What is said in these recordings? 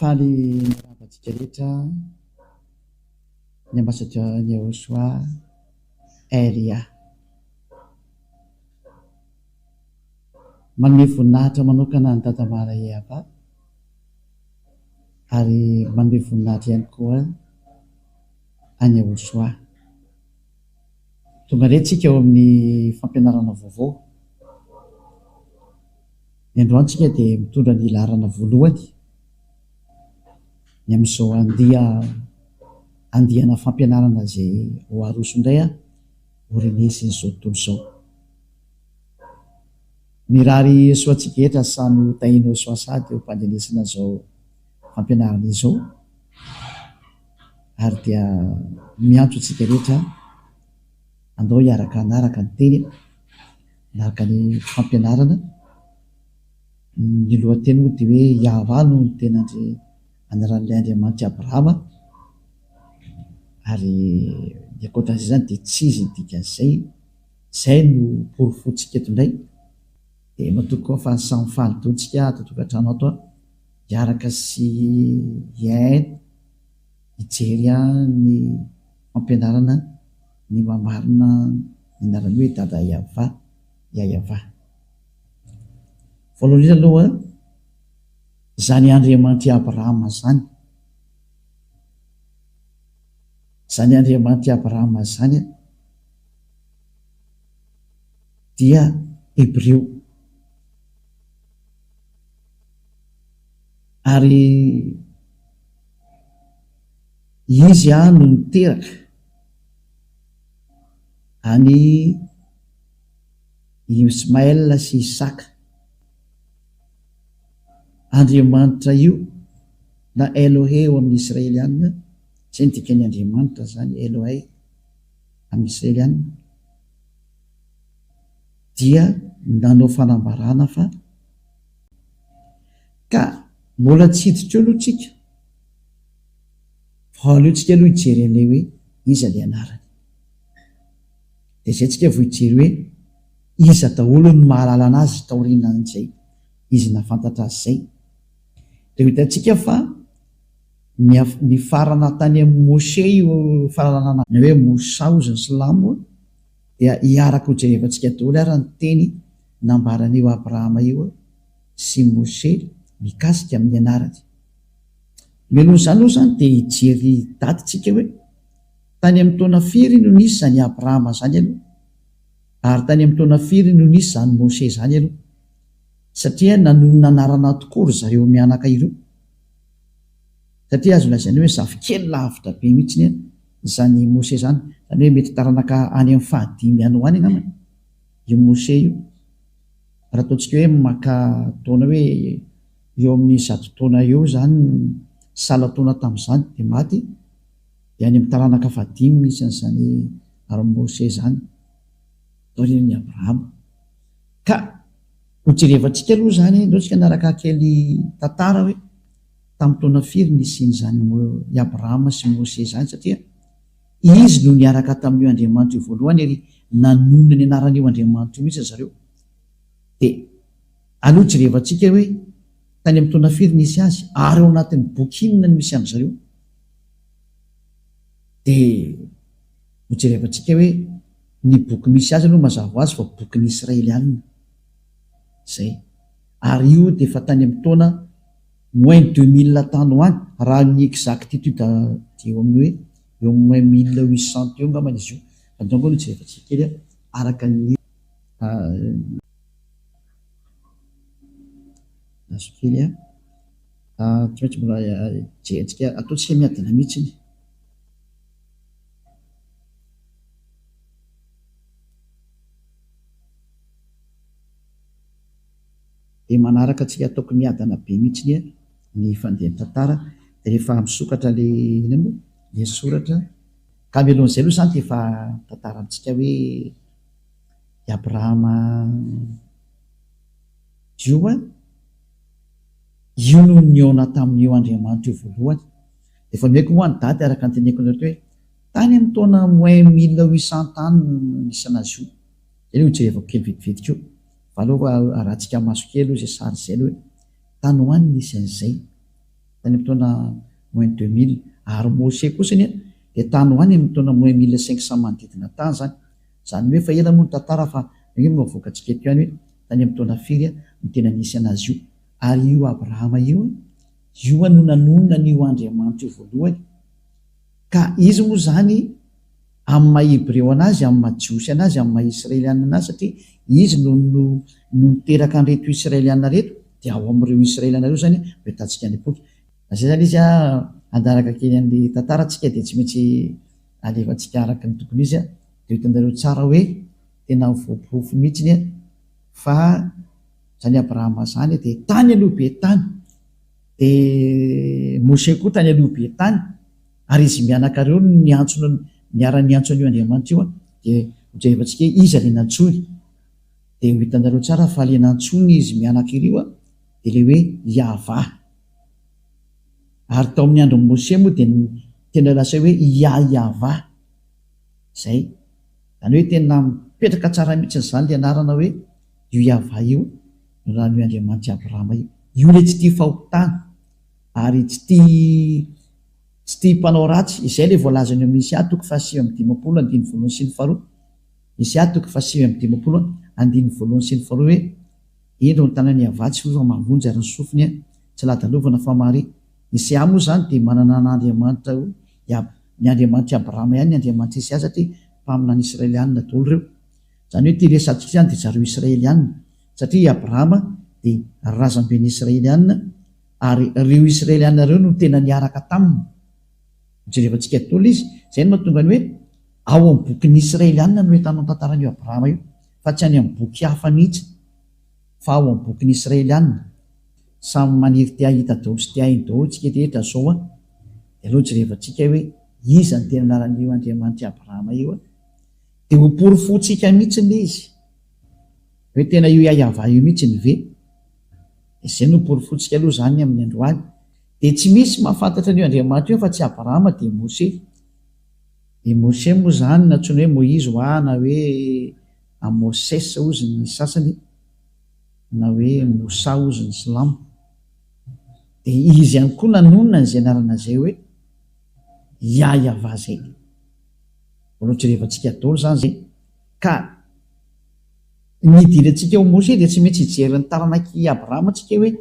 Faly rabantsika rehetra ny ambassadeur ny Joshua Elia manome voninahitra manokana ny Dada Maria Ava ary manome voninahitra ihany koa any Joshua. Tonga rehetrika eo amin'ny fampianarana vaovao. Ny androantsika dia mitondra ny laharana voalohany ny amin'izao andihana fampianarana izay ho aroso indray orinasa izao tontolo izao. Mirary soatsika etra samy tahino soasady eo ampandenesana izao fampianarana izao ary dia miantso antsika rehetra andao hiaraka anaraka ny teny anaraka ny fampianarana. Ny lohateny moa dia hoe Iavah no ny tenandry anaran'ilay Andriamanitra Abrahama ary ny ankoatran'izay zany dia tsy izy dikan'izay, izay no porofontsika eto indray. Dia matoa koa fa samy faly-dontsika ato an-tokantrano ato hiaraka sy hiaina hijery ny fampianarana ny mamarina ny anarany hoe Dada Iavah, Iavah. Voalohany indrindra aloha zany Andriamanitra Abrahama zany, zany Andriamanitra Abrahama zany dia Hebreo ary izy no niteraka any Ismaël sy Isaka. Andriamanitra io na Elohe eo amin'ny Israelianina, izay ny dikany Andriamanitra zany Elohe amin'ny Israelianina, dia nanao fanambarana fa ka mbola tsy hiditra eo aloha tsika fa aleontsika aloha hijery an'ilay hoe iza ilay anarany. Dia izay tsika vao hijery hoe iza daholo no mahalala anazy taorianan'izay izy nafantatra azy izay. Dia hitantsika fa ny farana tany amin'ny Moshe io fahalalana na hoe Mosa ozy ny Silamo dia hiaraka ho jerevantsika daholo ary ny teny nambaran'io Abrahama io sy Moshe mikasika amin'ny anarany. Meloha izany aloha zany dia hijery datitsika hoe tany amin'ny taona firy no nisy zany Abrahama zany aloha ary tany amin'ny taona firy no nisy zany Moshe zany aloha, satria nanonona anarana tokoa ry zareo mianaka ireo, satria azo lazaina hoe zafikely lavitra be mihitsy zany Moshe zany, zany hoe mety taranaka any amin'ny fahadimy any ho any angambany io Moshe io. Raha ataontsika hoe maka taona hoe eo amin'ny 100 taona eo zany sala taona tamin'izany dia maty, dia any amin'ny taranaka fahadimy misy an'izany ary Moshe zany taorian'ny Abrahama. Ka ho jerevantsika aloha zany ndaontsika naraka kely tantara hoe tamin'ny taona firy nisian'izany i Abrahama sy Moshe zany, satria izy no niaraka tamin'io Andriamanitra io voalohany ary nanonona ny anaran'io Andriamanitra io mihitsy zareo. Dia aloha jerevantsika hoe tany amin'ny taona firy nisy azy ary ao anatin'ny boky inona no misy amin'izareo. Dia ho jerevantsika hoe ny boky misy azy aloha mazava ho azy fa boky ny Israelianina zay, ary io dia efa tany amin'ny taona moins 2000 tany ho any raha ny exactitude dia eo amin'ny hoe eo moins 1800 eo ngambany izy io. Andao koa no jerevantsika kely araka ny azo kely tsy maintsy mbola jerentsika ataontsika miadana mihitsy. Dia manaraka antsika ataoko miadana be mihitsy ny fandehan'ny tantara. Dia rehefa misokatra le soratra ka melohan'izay aloha zany dia efa tantarantsika hoe i Abrahama io no niona tamin'io Andriamanitra io voalohany. Dia efa meko moa ny daty araka ny teneko anareo hoe tany amin'ny taona moins 1800 tany nisy anazy io. Izay ho jerevako kely vetivetika io. Fa alova rahantsika maso kely izay sary izay hoe tany ho any nisy an'izay. tany amin'ny taona moins 2000 ary Moshe kosany dia tany hoany amin'ny taona moins 1500 manodidina tany zany. Zany hoe fa ela moa ny tantara fa mavoakatsika eto ihany hoe tany amin'ny taona firy no tena nisy anazy io. Ary io Abrahama io no nanonona n'io Andriamanitra io voalohany, ka izy moa zany amin'ny maha-Hebreo anazy, amin'ny maha-Jiosy anazy, amin'ny maha-Israeliana anazy, satria izy no niteraka an'ireto Israeliana reto, dia ao amin'ireo Israeliana reo zany hoetantsika any am-poky. Zay zany izy andaraka kely an'le tantara tsika dia tsy maintsy alefantsika araka ny tokony izy dia hitanareo tsara hoe tena voaporofo mihitsiny fa zany Abrahama zany dia tany aloha be tany, dia Moshe koa tany aloha be tany, ary izy mianakareo niara-ny antson'io Andriamanitra io dia hojerevantsika hoe iza le nantsony, dia hitanareo tsara fa le nantsony izy mianakireo dia le hoe Yahva. Ary tao amin'ny andron'ny Moshe moa dia tena lasa hoe Yahva zay, zany hoe tena mipetraka tsara mihitsy zany le anarana hoe io Yahva io no raha ny Andriamanitra Abrahama io le tsy tia fahotana ary tsy tia mpanao ratsy. Izay le voalazany amin'ny Isia 7:5-12 Isia 7:5-12 hoe indro ny tanany avatsy fa mavonjy ary ny sofiny tsy ladalovana fa mare. Isia moa zany dia manana n'Andriamanitra ny Andriamanitra Abrahama ihany ny Andriamanitra Isia, satria mpaminany Israelianina daholo reo. Zany hoe ity resantsika zany dia zareo Israelianina, satria Abrahama dia razamben'ny Israelianina ary reo Israelianina reo no tena niaraka taminy. Jerevantsika daholo izy, zay no mahatonga ny hoe ao amin'ny bokin'ny Israelianina no hitanao tantaran'io Abrahama io, fa tsy any amin'ny boky hafa mihitsy, fa ao amin'ny bokin'ny Israelianina. Samy maniry tia hita daholo sy tia hainy daholo tsika rehetra zao dia aloha jerevantsika hoe iza ny tena anaran'io Andriamanitra Abrahama io dia ho porofontsika mihitsy le izy hoe tena io Yahva io mihitsy ny ve. Izay no porofontsika aloha zany amin'ny androany. Dia tsy misy mahafantatra an'io Andriamanitra io fa tsy Abrahama dia Moshe. I Moshe moa zany natsoina hoe Moïse ho na hoe Moses ozy ny sasany, na hoe Mosa ozy ny Silamo. Dia izy ihany koa nanonona izay anarana izay hoe Yahva zay. Jerevantsika daholo zany zay. Ka nidirantsika ho Moshe dia tsy maintsy hijery ny taranak'i Abrahama antsika hoe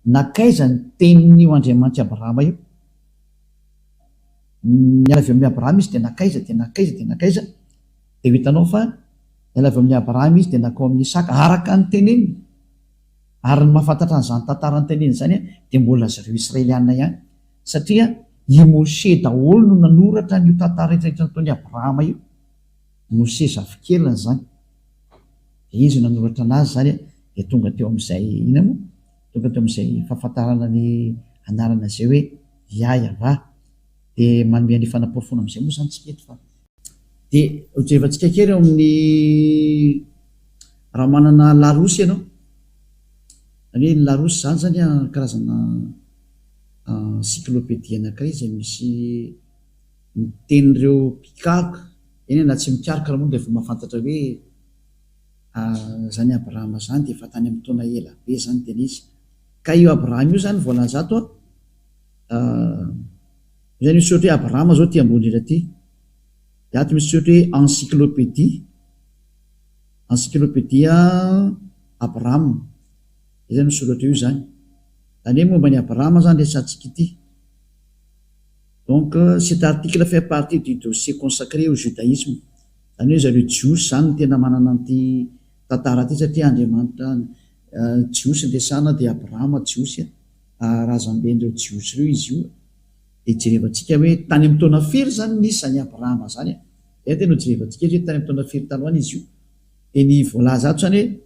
nakaiza ny tenin'io Andriamanitra Abrahama io. Niala avy amin'ny Abrahama izy dia nakaiza dia hitanao fa niala avy amin'ny Abrahama izy dia nakao amin'ny Isaka araka ny teneniny. Ary ny mahafantatra an'izany tantara ny teneniny zany dia mbola zareo Israelianina ihany, satria i Moshe daholo no nanoratra n'io tantara rehetrarehetra nataon'i Abrahama io. Moshe zafikelina zany, dia izy nanoratra anazy zany dia tonga teo amin'izay fahafantarana ny anarana izay hoe Yahva. Dia manome ny fanampofona amin'izay moa zany tsika eto fa dia hojerevantsika kely eo amin'ny raha manana larosy ianao. Zany hoe ny larosy zany karazana encyclopédie anankiray izay misy mitenin'ireo mpikaroka eny na tsy mikaroka raha moa dia efa mahafantatra hoe zany Abrahama zany dia efa tany amin'ny taona ela be zany tena izy. Ka io Abrahama io zany voalaza ato zany misy ohatra hoe Abrahama zao ty ambony indrindra ty, dia ato misy ohatra hoe encyclopédia Abrahama, zany misoratra io zany. Zany hoe momba ny Abrahama zany resantsika ity. Donc cet article fait partie du dossier consacré au judaïsme. Zany hoe zareo Jiosy zany no tena manana an'ity tantara ty, satria Andriamanitra Jiosy ny resana dia Abrahama Jiosy razamben'ireo Jiosy reo izy io. Dia jerevantsika hoe tany amin'ny taona firy zany nisy zany Abrahama zany tena jerevantsika hoe tany amin'ny taona firy taloha izy io. Dia ny voalaza ato zany hoe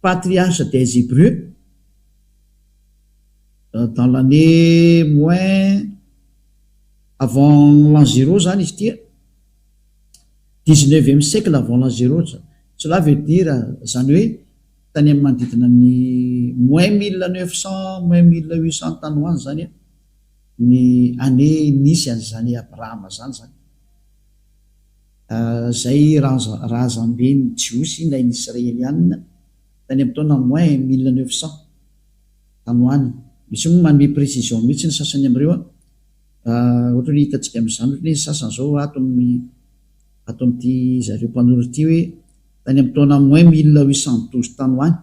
patriarche des Hébreux dans l'année moins avant l'an 0 zany izy tia, 19e siècle avant l'an 0. Cela veut dire zany hoe tany amin'ny manodidina ny moins 1900 moins 1800 tany hoany zany ny année nisy an'izany Abrahama zany. Zay razamben'ny Jiosy na ny Israelianina tany amin'ny taona moins 1900 tany hoany misy moa manome précision mihitsy ny sasany am'ireo ohatra ny hitantsika am'izany ohatra ny sasany zao ato amin'ity zareo mpanoratra ity hoe tany amin'ny taona moins 1812 tany hoany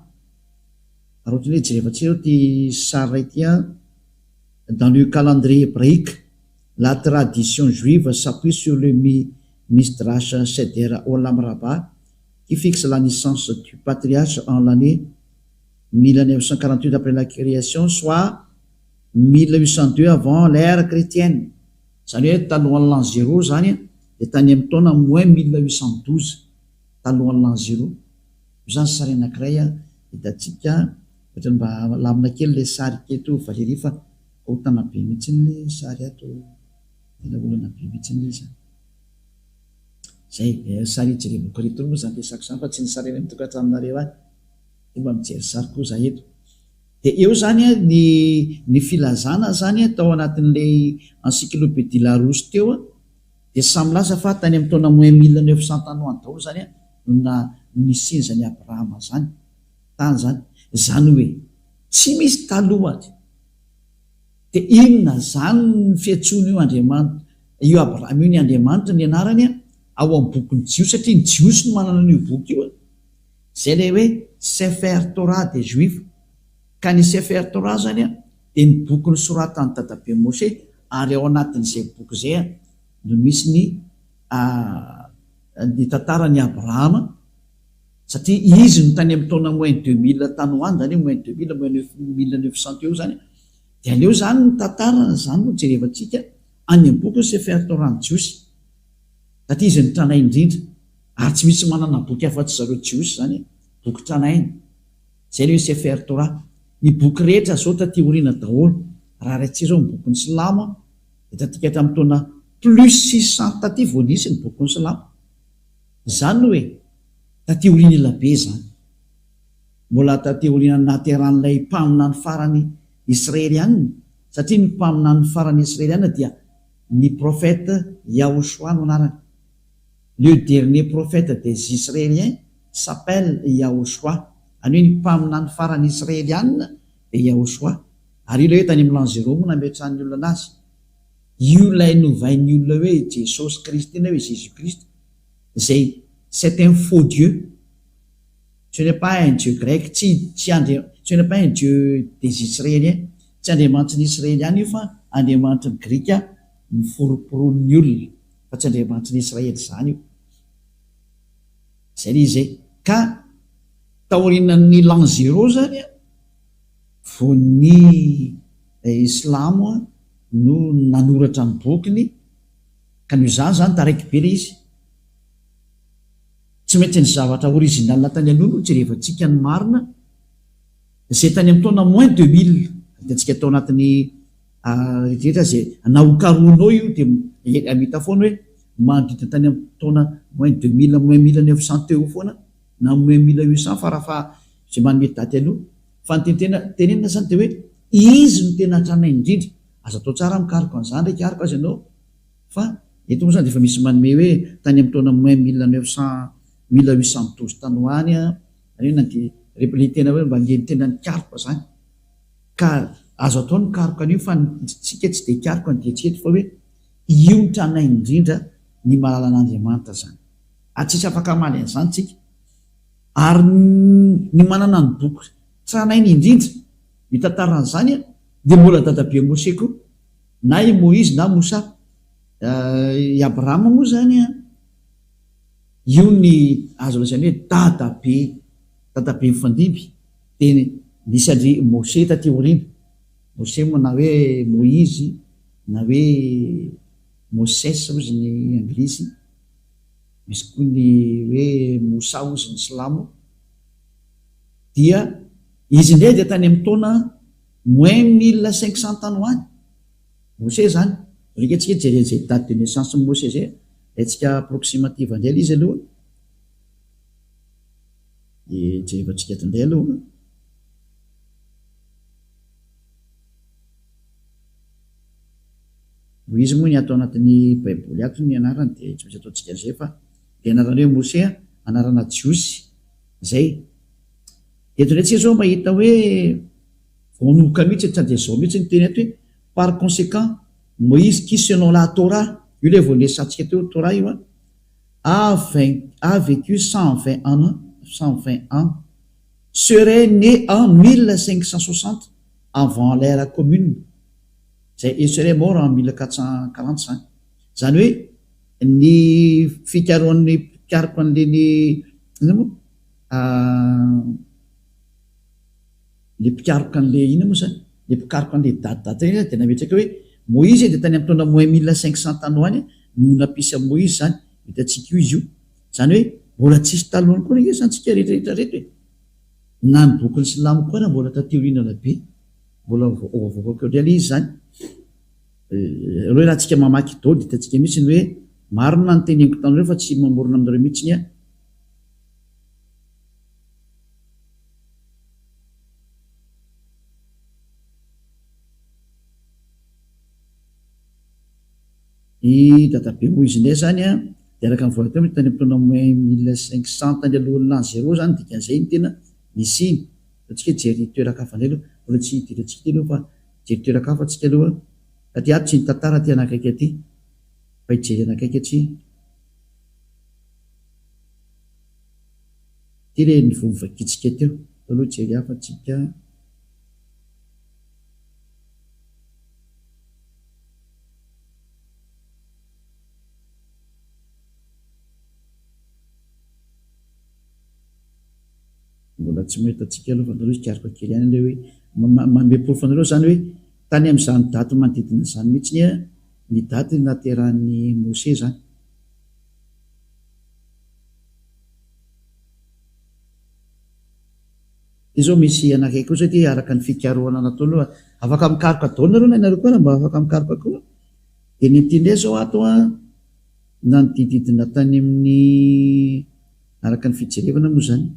ary ohatra ny hoe jerevantsika ty sary ray ty dans le calendrier hébraïque la tradition juive s'appuie sur le Midrash Seder Olam Rabbah qui fixe la naissance du patriarche en l'année 1948 après la création, soit 1802 avant l'ère chrétienne. Zany hoe talohan'ny l'an 0 zany dia tany amin'ny taona moins 1812 talohan'ny l'an 0. Zany sary anankiray hitantsika ohatra mba lamina kely le sary keto Valérie fa hotana be mihitsy le sary ato tena olana be mihitsy izy. Zay sary jerevako reto moa zany resaka zany fa tsy ny sary eny amin'ny tokantranonareo any. Mba mijery sary koa za eto dia eo zany ny filazana zany tao anatin'le encyclopédie Larousse teo dia samy laza fa tany amin'ny taona moins 1900 tany hoany daholo zany no nisiny zany Abrahama zany tany zany hoe tsy misy talohany dia inona zany ny fiantsoana io Andriamanitra io Abrahama io ny Andriamanitra ny anarany ao amin'ny bokyny Jios satria ny Jios no manana an'io boky io zay le hoe Sefer Torah des Juifs ka ny Sefer Torah zany dia ny boky ny soratany dadabe Moshe ary ao anatin'izay boky zay no misy ny tantarany Abrahama satria izy no tany amin'ny taona moins 2000 tany hoany zany moins 2000 moins 1900 eo zany dia aleo zany ny tantarana zany no jerevantsika any amin'ny boky ny Sefer Torah ny Jios satria izy ny tranainy indrindra ary tsy misy manana boky afa-tsy zareo Jios zany boky tranainy zay le hoe Sefer Torah ny boky rehetra zao taty oriana daholo raha raitsika zao ny boky ny Silamo dia tatika hatramin'ny taona plus 600 taty vao nisy ny boky ny Silamo zany hoe taty oriana elabe zany mbola taty oriana nateran'ilay mpaminany farany Israeliana satria ny mpaminany farany Israeliana dia ny prophète Yahoshua no anarany. Le dernier prophète des Israéliens s'appelle Yahoshua. Any hoe ny mpaminany farany Israeliana dia Yahoshua. Ary io le hoe tany amin'ny l'an 0 moa nametrahan'ny olona anazy. Io lay novain'ny olona hoe Jesosy Kristy na hoe Jésus Christ. Zay c'est un faux Dieu. Ce n'est pas un Dieu grec, ce n'est pas un Dieu des Israéliens. Tsy andriamanitra ny Israeliana io fa andriamanitra ny Grika ny foroporon'ny olona fa tsy andriamanitra ny Israely zany io. Zay le izay ka taorinan'ny l'an 0 zany vao ny Islamo no nanoratra ny bokiny ka noho zany taraiky be le izy tsy maintsy ny zavatra original tany aloha no jerevantsika ny marina zay tany amin'ny taona moins 2000 hitantsika tao anatin'ny rehetra zay nahokaronao io dia amita foana hoe mandritra tany amin'ny taona moins 2000 moins 1900 teo foana na moins 1800 farafa zay manome daty aloha fa ny tenenina zany dia hoe izy no tena tranainy indrindra aza atao tsara mikariko an'izany ndraiky ariko azy ianao fa eto moa zany dia efa misy manome hoe tany amin'ny taona moins 1812 tany hoany le tena hoe mba ngeny tena nikariko zany ka azo atao ny karoka an'io fa tsika tsy dia karoka ny dietriketo fa hoe io ny tranainy indrindra ny malalan'Andriamanitra zany tsisy afaka maly an'izany tsika ary ny manana ny boky tranainy indrindra mitantaran'izany dia mbola dadabe Moshe koa na i Moïse na Mosa i Abrahama moa zany io ny azo lazainy hoe dadabe mifandimby dia nisy andry Moshe taty oriana Moshe moa na hoe Moïse na hoe Moses ozy ny anglisy misy koa ny hoe Mosa ozy ny Silamo dia izy indray dia tany amin'ny taona moins 1500 tany hoany Moshe zany rika antsika jerezay date de naissance Moshe zay antsika approximative indray izy aloha jerevantsika eto indray aloha izy moa ny atao anatin'ny baiboly ato ny anarany dia tsy misy ataontsika zay fa dia anarany hoe Moshe anarana Jiosy zay eto indray tsika zao mahita hoe voanoka mihitsy tsy de zao mihitsy ny teny ato hoe par conséquent Moïse qui selon la Torah io le voanesantsika teo Torah io a vécu 120 ans serait né en 1560 avant l'ère commune et serait mort en 1445 zany hoe ny fikaroan'ny pikariko an'leny le pikaroka an'le ina moa zany le pikaroka an'le datidata iny de nametraka hoe Moïse de tany am'taona moins 1500 tany hoany no nampisy a Moïse zany hitatsika io izy io zany hoe mbola tsisy talohany koa io zany tsika rehetrarehetra hoe na ny bokin'ny silamo koa na mbola tateorinana be mbola voavokako reala izy zany reo raha tsika mamaky dao de hitatsika mihitsy ny hoe marina ny teneniko tanareo fa tsy mamorona aminareo mihitsy ny i databe Moïse ndray zany de araka ny volateo tany am'taona moins 1500 tany alohan'ny l'an 0 zany dikan'izay ny tena nisy iny atsika jery toerakafa ndray aloha mbola tsy hidirantsika ty aloha fa jery toerakafa atsika aloha ka ty ato tsy ny tantara ty anakaiky aty fa hijery anakaiky atsy ty le nivovakitsika teo aloha jery hafa tsika mbola tsy mahita atsika aloha fa nareo izy kariko kely ihany le hoe manome-polo fanareo zany hoe tany am'izany daty manodidina zany mihitsy ny daty naterahan'ny Mose zany ty zao misy anakaiky koa zay ty araka ny fikaroana natao aloha afaka mikaroka daoly nareo na nareo koa raha mba afaka mikaroka koa de ny ty ndray zao ato na ny dididina tany amin'ny araka ny fijerevana moa zany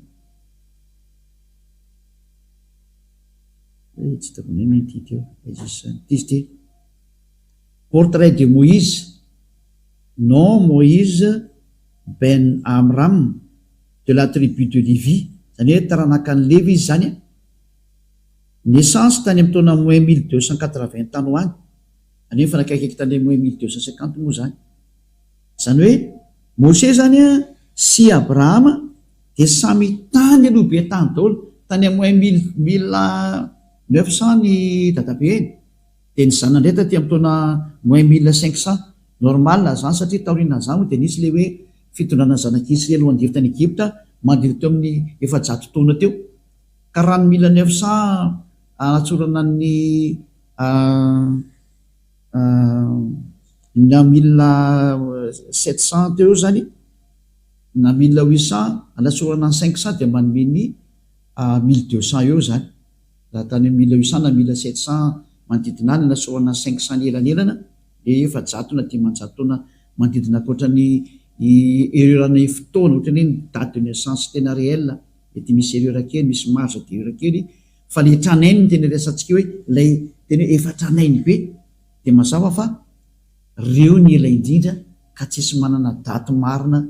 tsy takonay mentity eo izy ty portrait de Moïse non Moïse ben Amram de la tribu de Lévi zany hoe taranaka ny Lévi izy zany naissance tany amin'ny taona moins 1280 tany ho any any hoe fanakaikaiky tany moins 1250 moa zany zany hoe Mose zany sy Abrahama de samy tany aloha be tany daholo tany moins 1900 ny dadabe eny de ny zanany ndray taty am'taona moins 1500 normal zany satria taorina zany de nisy le hoe fitondrana zanak'Israely ho andivy tany Egypta mandiro teo amin'ny 700 taona teo ka raha ny 1900 anatsorana ny na 1700 teo zany na 1800 anatsorana ny 500 de manome ny 1200 eo zany raha tany 1800 na 1700 manodidina any anatsorana 500 elanelana de 700 na 500 taona manodidina akoatrany ererana fotoana ohatrany hoe ny date de naissance tena réel de ty misy erera kely misy marge de erera kely fa le tranainy ny tena resantsika hoe lay tena hoe efa tranainy be de mazava fa reo ny ela indrindra ka tsisy manana daty marina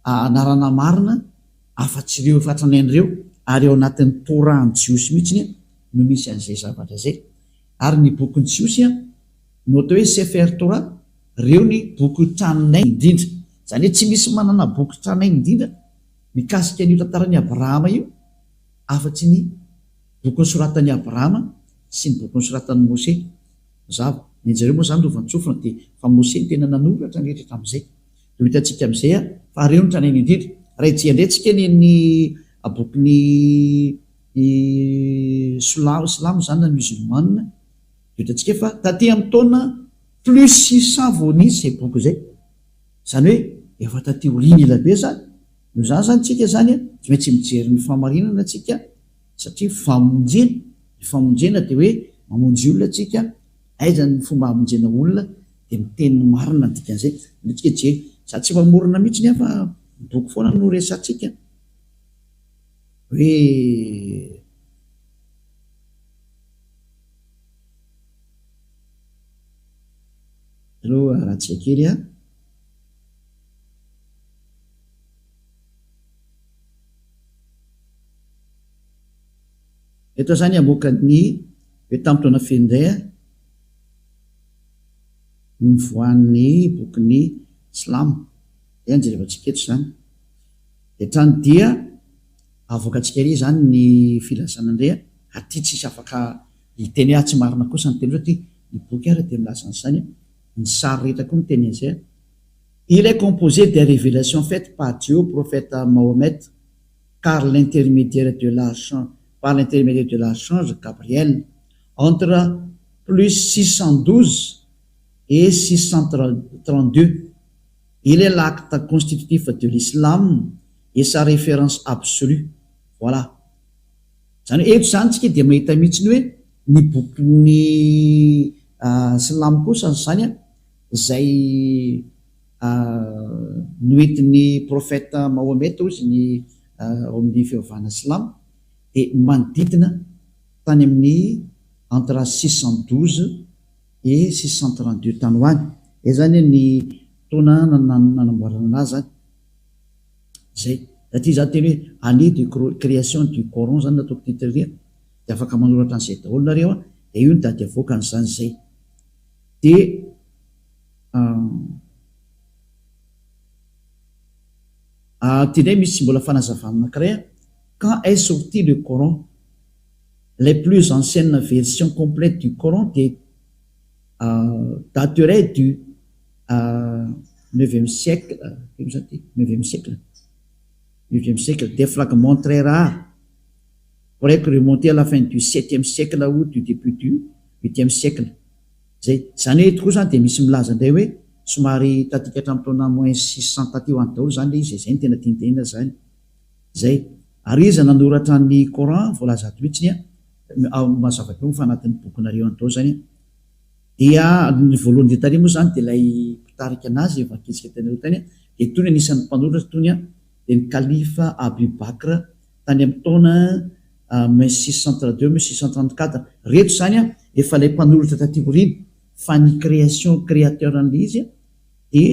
anarana marina afa-tsy reo efa tranainy reo ary eo anatin'ny Torah jiosy mihitsy no misy an'izay zavatra zay ary ny bokyny jiosy no atao hoe Sefer Torah reo ny boky tranainy indrindra zany hoe tsy misy manana boky tranainy indrindra mikasika an'io tantaran'ny Abrahama io afa-tsy ny bokyny soratan'ny Abrahama sy ny bokyny soratan'ny Mose zava ny anjareo moa zany rovantsofina de fa Mose ny tena nanoratra ny rehetra am'izay de hitantsika am'izay fa reo ny tranainy indrindra raha ijeandrentsika ny bokyny silamo zany na musulmane de hitantsika fa taty amin'ny taona plus 600 vao nisy zay boky zay zany hoe efa taty oriny ela be zany no zany zany tsika zany tsy maintsy mijery ny famarinana tsika satria famonjena de hoe mamonjy olona tsika aizany ny fomba hamonjena olona de miteny marina dikan'izay tsika jery za tsy mamorona mihitsy ny fa boky foana no resatsika hoe aloha rahatsika kely eto zany amoaka ny hoe tamin'ny taona feno indray a nivoan'ny bokyny Silamo any jerevantsika eto zany de trany dia avoakatsika ery zany ny filazana indray aty tsisy afaka hiteny tsy marina kosa ny teny ty ny boky ary de milasan'zany ny sary rehetra koa miteny an'izay. Il est composé des révélations faites par Dieu au prophète Mahomet par l'intermédiaire de l'archange Gabriel entre plus 612 et 632. Il est l'acte constitutif de l'islam et sa référence absolue. Voilà. Zany eto zany tsika dia mahita mihitsy ny hoe ny bokyny Silamo kosa zany zay noentin'ny prophète Mahomet ozy ny ao amin'ny fivavahana Silamo de manodidina tany amin'ny entre 612 et 632 tany hoany. Zany ny taona nanamboarana azy zany zay satria za teny hoe année de création du Coran zany nataoko titria de afaka manoratra an'izay daholo nareo de io ny dady avoaka an'izany zay de tindray misy mbola fanazavana anankiray quand est sorti le Coran, les plus anciennes versions complètes du Coran dateraient du 9e siècle, 9e siècle. Des fragments très rares pourraient remonter à la fin du 7e siècle ou du début du 8e siècle. Zany hoe tokoa zany de misy milaza indray hoe somary tatika hatramin'ny taona moins 600 taty ho any daholo zany le izy zay ny tena tiantenina zany zay. Ary izy nanoratra ny Coran voalaza ato mihitsiny mazava-peo fa anatin'ny bokinareo any tao zany dia ny voalohany de tary moa zany de ilay mpitarika anazy evakitsika tenareo tany de tony anisan'ny mpanoratra tony de ny kalifa Abu Bakr tany amin'ny taona 1632 1634 reto zany efa ilay mpanoratra taty oriny fa ny création créateur an'le izy de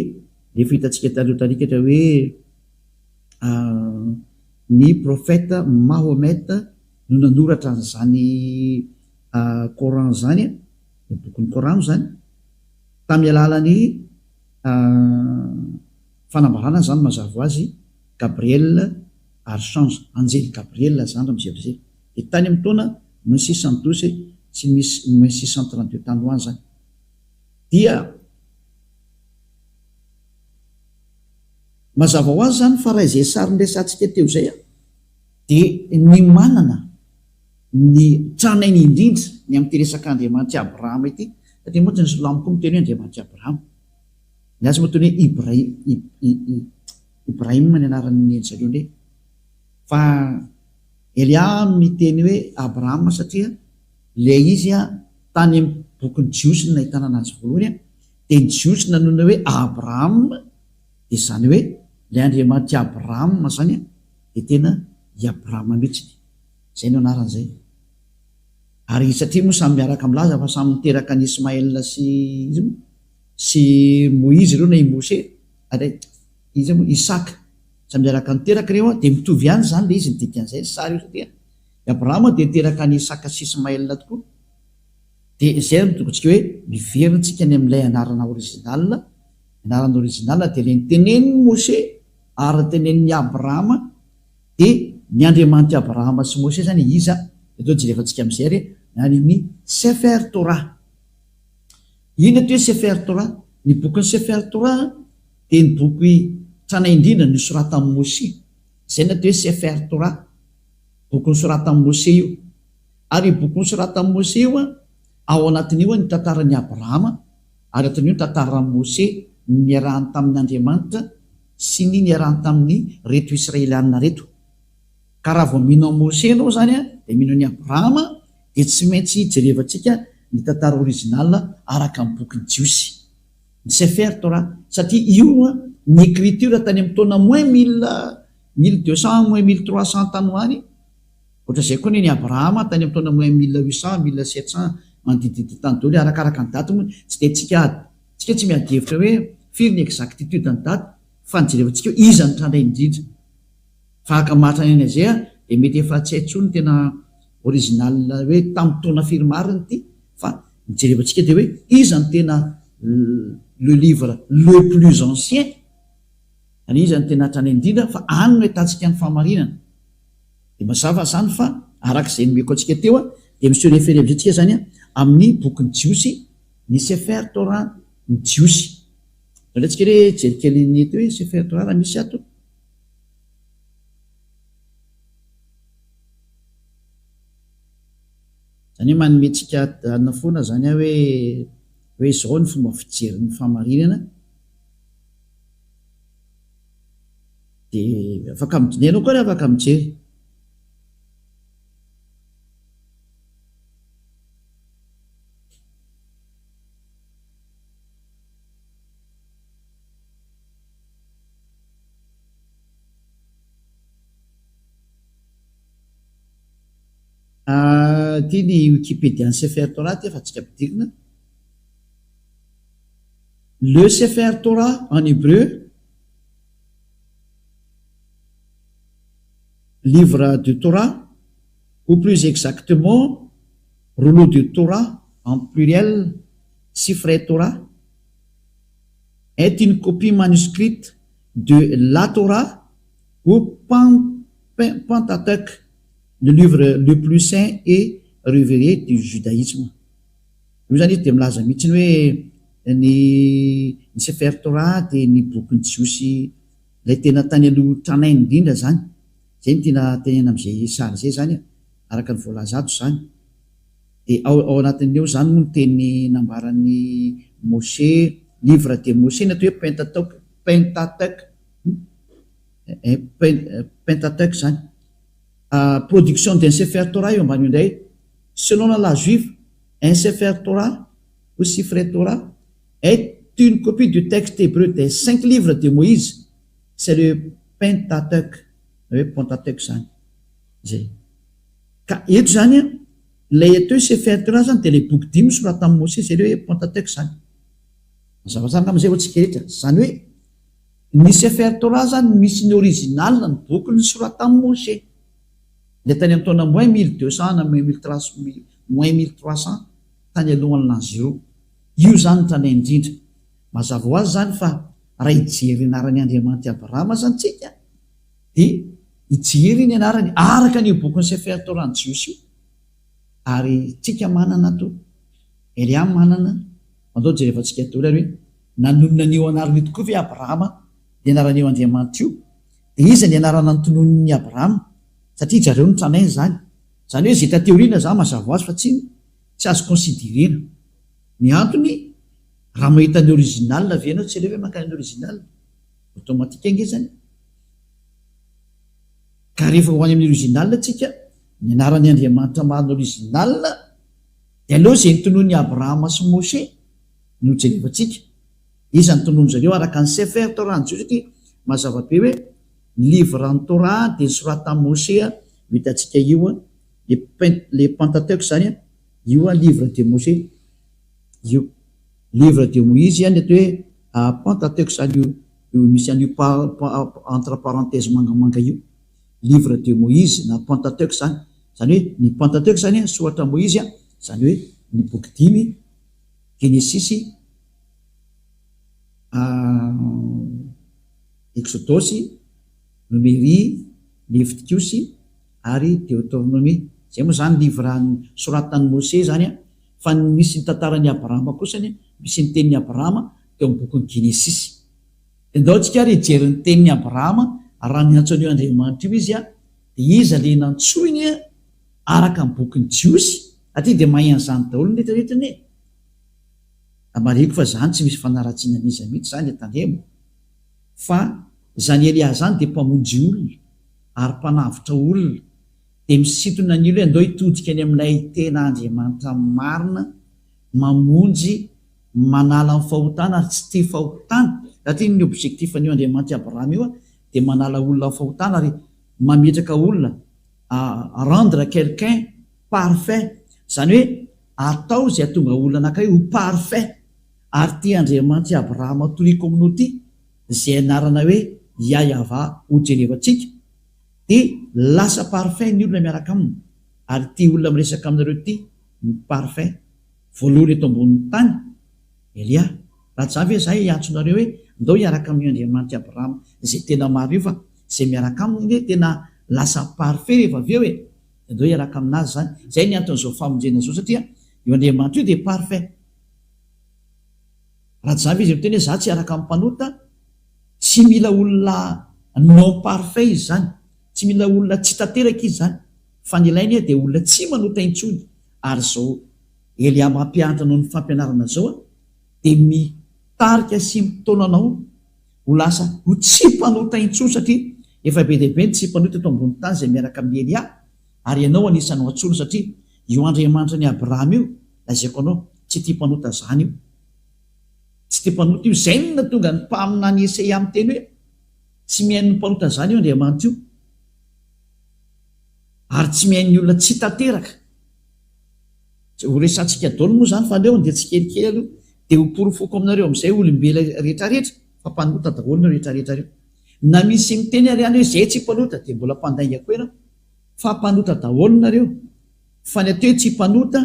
rehefa hitantsika tareo tarikatra hoe ny prophète Mahomet no nanoratra an'izany Coran zany ny bokin'ny Coran zany tamin'ny alalany fanambarana zany mazava azy Gabriel archange anjely Gabriel zany ramizay de tany amin'ny taona 1612 sy misy 1632 tany hoany zany dia mazava ho azy zany fa raha izay sary nresantsika teo zay de ny manana ny tranainy indrindra ny amin'ny teresaka Andriamanitra Abrahama ity satria moa tsy ny Silamo koa miteny hoe Andriamanitra Abrahama ny azy moa teny hoe Ibrahim ny anaran'ny zareo ndray fa Elia miteny hoe Abrahama satria le izy tany amin'ny bokin'ny Jiosina ahitana anazy voalohany de ny Jiosina nona hoe Abrahama de zany hoe le Andriamanitra Abrahama zany de tena i Abrahama mihitsy zay no anaran'izay. Ary satria moa samy miaraka milaza fa samy miteraka ny Ismaël sy Moïse ireo na i Mose izy moa Isaka samy miaraka niteraka ireo de mitovy ihany zany le izy ny dikan'izay sary io satria i Abrahama de niteraka ny Isaka sy Ismaël tokoa de zay mitokontsika hoe miverintsika ny amin'ilay anarana original de le nitenen'ny Mose ary tenen'ny Abrahama de ny Andriamanitra Abrahama sy Mose zany iza eto jerevantsika amin'izay ary any amin'ny Sefer Torah. Ino atao hoe Sefer Torah? Ny bokin'ny Sefer Torah de ny boky tranainy indrindra ny soratan'i Mose zay ny atao hoe Sefer Torah boky soratan'i Mose io ary boky soratan'i Mose io ao anatin'io ny tantaran'ny Abrahama ary atin'io tantaran'i Mose niarahany tamin'ny Andriamanitra sy ny niarahany tamin'ny reto Israelianina reto. Ka raha vao mino Mose anao zany de mino ny Abrahama de tsy maintsy jerevantsika ny tantara original araka amin'ny bokin'ny Jiosy ny Sefer Torah satria io ny écriture tany amin'ny taona moins 1200 moins 1300 tany hoany ohatra zay koa ny Abrahama tany amin'ny taona moins 1800 1700 manodididid tany daholo arakaraka ny daty moa tsy de tsika tsy miadihevitra hoe firy ny exactitude ny daty fa ny jerevantsika iza ny tranainy indrindra fa aka mahatranaina zay de mety efa tsy haintsony tena original hoe tamin'ny taona firy ty fa mijerevantsika de hoe izany tena le livre le plus ancien any izany tena hatrany indrindra fa any no hitantsika ny fahamarinana de mazava zany fa arak'izay nomeko antsika teo de misy refere avizatsika zany amin'ny bokyny jiosy ny Sefer Torah ny jiosy atsika re jerikely ny eto hoe Sefer Torah raha misy ato zany hoe manometsika anina foana zany hoe zao ny fomba fijery ny fahamarinana de afaka midinenao koa re afaka mijery ty ny Wikipédia ny Sefer Torah ty efa tsika ampidirina le Sefer Torah en hébreu livre de Torah ou plus exactement rouleau de Torah en pluriel Sifrei Torah est une copie manuscrite de la Torah ou Pentateuch, le livre le plus saint et révéré du judaïsme. Io zany de milaza mihitsy ny hoe ny Sefer Torah de ny bokyny jiosy lay tena tany aloha tranainy indrindra zany zay ny tena tenena am'izay sary zay zany araka ny voalaza ato zany de ao anatin'eo zany moa ny teny nambaran'ny Moshe livre de Moshe ny atao hoe Pentateuch zany production d'un Sefer Torah io ambany indray selon la loi juive un Sefer Torah ou Sifrei Torah est une copie du texte hébreu des 5 livres de Moïse, c'est le Pentateuch zany zay ka eto zany lay atao Sefer Torah zany de le boky 5 sorata amin'ny Moshe zay le hoe Pentateuch zany mazavazany am'izay ohatsika rehetra zany hoe ny Sefer Torah zany misy ny original ny boky ny sorata amin'ny Moshe le tany amin'ny taona moins 1200 na moins 1300 tany alohan'ny l'an 0 io zany tany indrindra mazava ho azy zany fa raha ijery anarany Andriamanitra Abrahama zany tsika de ijery ny anarany araka ny bokyny Sefer Torah ny jiosy io ary tsika manana to Eliam manana mandao jerevantsika to hoe nanonona an'io anarany tokoa ve Abrahama de anaran'io Andriamanitra io de iza ny anarana nytonon'ny Abrahama satria zareo ny tranainy zany zany hoe zay tateoriana zany mazava ho azy fa tsy azo considerena ny antony raha mahita ny original avy anao tsy le hoe makany ny original automatika nge zany ka rehefa ho any amin'ny original tsika ny anarany Andriamanitra marina original de aloha zay nytonon'ny Abrahama sy Moshe no jerevantsika iza ny tonono zareo araka ny Sefer Torah ny jiosy satria mazava be hoe livre en Torah de sorata Moshe hitantsika io le Pentateuch zany io livre de Moshe io livre de Moïse ny atao hoe Pentateuch zany io misy an'io entre parenthèse mangamanga io livre de Moïse na Pentateuch zany hoe ny Pentateuch zany soratra Moïse zany hoe ny boky 5 Genesis Exodus Numérie Leviticus ary Deutéronomie zay moa zany livre soratany Moshe zany fa misy ny tantaran'ny Abrahama kosany misy ny tenin'ny Abrahama teo amin'ny bokyny Genesis de ndao tsika ry jery ny tenin'ny Abrahama raha ny antsoan'io Andriamanitra io izy de iza le nantsoiny araka ny bokyny jiosy atria de mahay an'izany daholo ny rehetrarehetrany amareko fa zany tsy misy fanaratsiana niza mihitsy zany tandremo fa zany Elia zany de mpamonjy olona ary mpanavitra olona de misitona ny olo hoe andao hitodika any amin'ilay tena Andriamanitra marina mamonjy manala ny fahotana ary tsy tia fahotana satria ny objectif an'io Andriamanitra Abrahama io de manala olona ny fahotana ary mametraka olona rendre quelqu'un parfait zany hoe atao zay atonga olona anankiray ho parfait ary tia Andriamanitra Abrahama tory communauté zay anarana hoe Yahava ho jerevantsika de lasa parfait ny olona miaraka aminy ary ty olona miresaka aminareo ty ny parfait voalohany eto ambonin'ny tany Elia. Raha tsy avy zahay hiantsonareo hoe ndao hiaraka amin'ny Andriamanitra Abrahama zay tena maro io fa zay miaraka aminy hoe tena lasa parfait rehefa avy eo ndao hiaraka aminazy zany. Zay ny anton'izao famonjena zao satria io Andriamanitra io dia parfait. Raha tsy zavy izy miteny hoe za tsy hiaraka amin'ny mpanota, tsy mila olona non parfait izy zany, tsy mila olona tsy tanteraka izy zany, fa ny ilainy dia olona tsy manota intsony. Ary zao Elia mampianatra noho ny fampianarana zao dia mitarika sy mitonanao ho lasa ho tsy mpanota intsony, satria efa be dia be ny tsy mpanota eto ambony tany zay miaraka amin'ny Elia, ary ianao anisan'ny antsoina satria io Andriamanitra ny Abrahama io lazaiko anao tsy tia mpanota zany io, tsy tia mpanota io. Zay no tonga ny mpaminany Esaia amin'ny teny hoe tsy mihaino ny mpanota zany io Andriamanitra io, ary tsy mihaino ny olona tsy tanteraka. Ho resantsika daoly moa zany fa aleo dia tsy kelikely aloha dia ho porofoko aminareo amin'izay olombela rehetrarehetra fa mpanota daholo ny rehetrarehetra reo. Na misy miteny ary any hoe zay tsy mpanota dia mbola mpandainga koa ianao, fa mpanota daholo nareo. Fa ny ateo tsy mpanota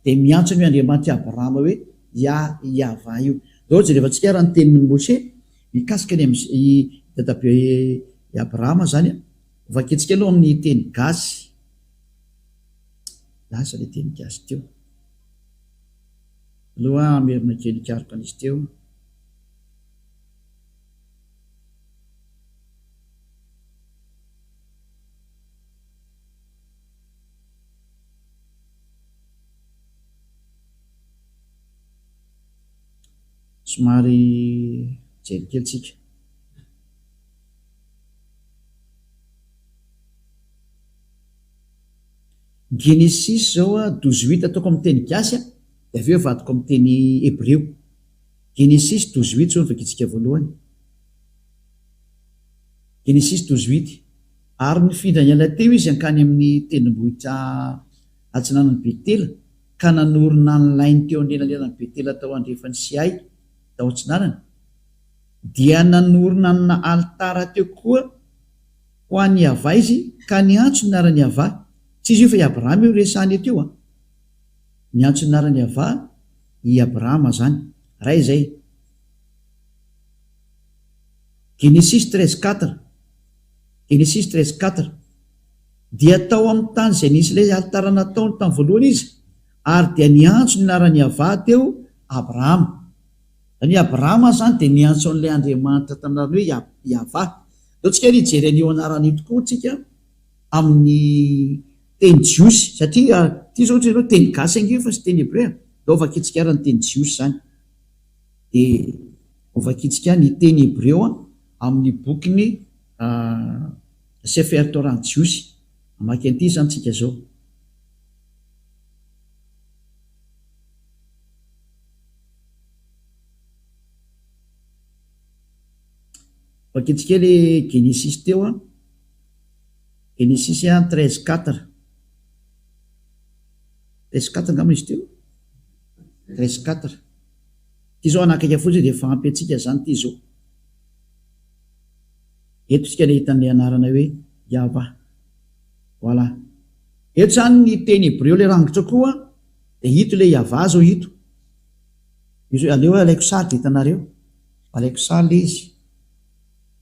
dia miantso ny Andriamanitra Abrahama hoe Yahva io. Daholo zay rehefa tsika raha ny tenin'ny Mose mikasika ny dadabe Abrahama zany vaketsika aloha amin'ny teny gasy, lasa le teny gasy teo aloha amerina kely karoka an'izy teo. Somary jelikelytsika. Genesis zao 12:8 ataoko amin'ny teny gasy dia avy eo avadiko amin'ny teny Hebreo. Genesis 12:8 zao ny vakitsika voalohany. Genesis 12:8. Ary nifindra ny ala teo izy hankany amin'ny tendrombohitra atsinanan'ny Betela, ka nanorina ny lainy teo anelanelan'ny Betela tao andrefany Siai tao atsinanana, dia nanorina na altara teo koa ho an'ny Yahva izy, ka niantso ny anarany Yahva. Tsy izy io fa i Abrahama io resahany teo niantso ny anarany Yahva i Abrahama zany. Ray zay. Genesis 13:4. Genesis 13:4. Dia tao amin'ny tany izay nisy ilay altara nataony tamin'ny voalohany izy, ary dia niantso ny anarany Yahva teo Abrahama. Ny Abrahama zany dia niantso an'ilay Andriamanitra taminarany hoe Yahva. Dao tsika ry hijery an'io anarany tokoa tsika amin'ny teny jiosy, satria ty zao ohatra ianao teny gasy ange fa sy teny Hebreo. Dao vakitsika ary ny teny jiosy zany. Dia vakitsika ny teny Hebreo amin'ny bokiny Sefer Torah jiosy. Amaky an'ity zany tsika zao. Vakitsika le Genesis teo Genesis 13:4. 13:4 angamba izy teo. 13:4. Ty zao anakaiky fotsiny dia efa ampy antsika zany ty zao. Eto tsika le hitan'ilay anarana hoe Yahva. Voilà. Eto zany ny teny Hebreo le rangitra koa dia hito le Yahva zao hito. Izy aleo alaiko sary dia hitanareo. Alaiko sary le izy.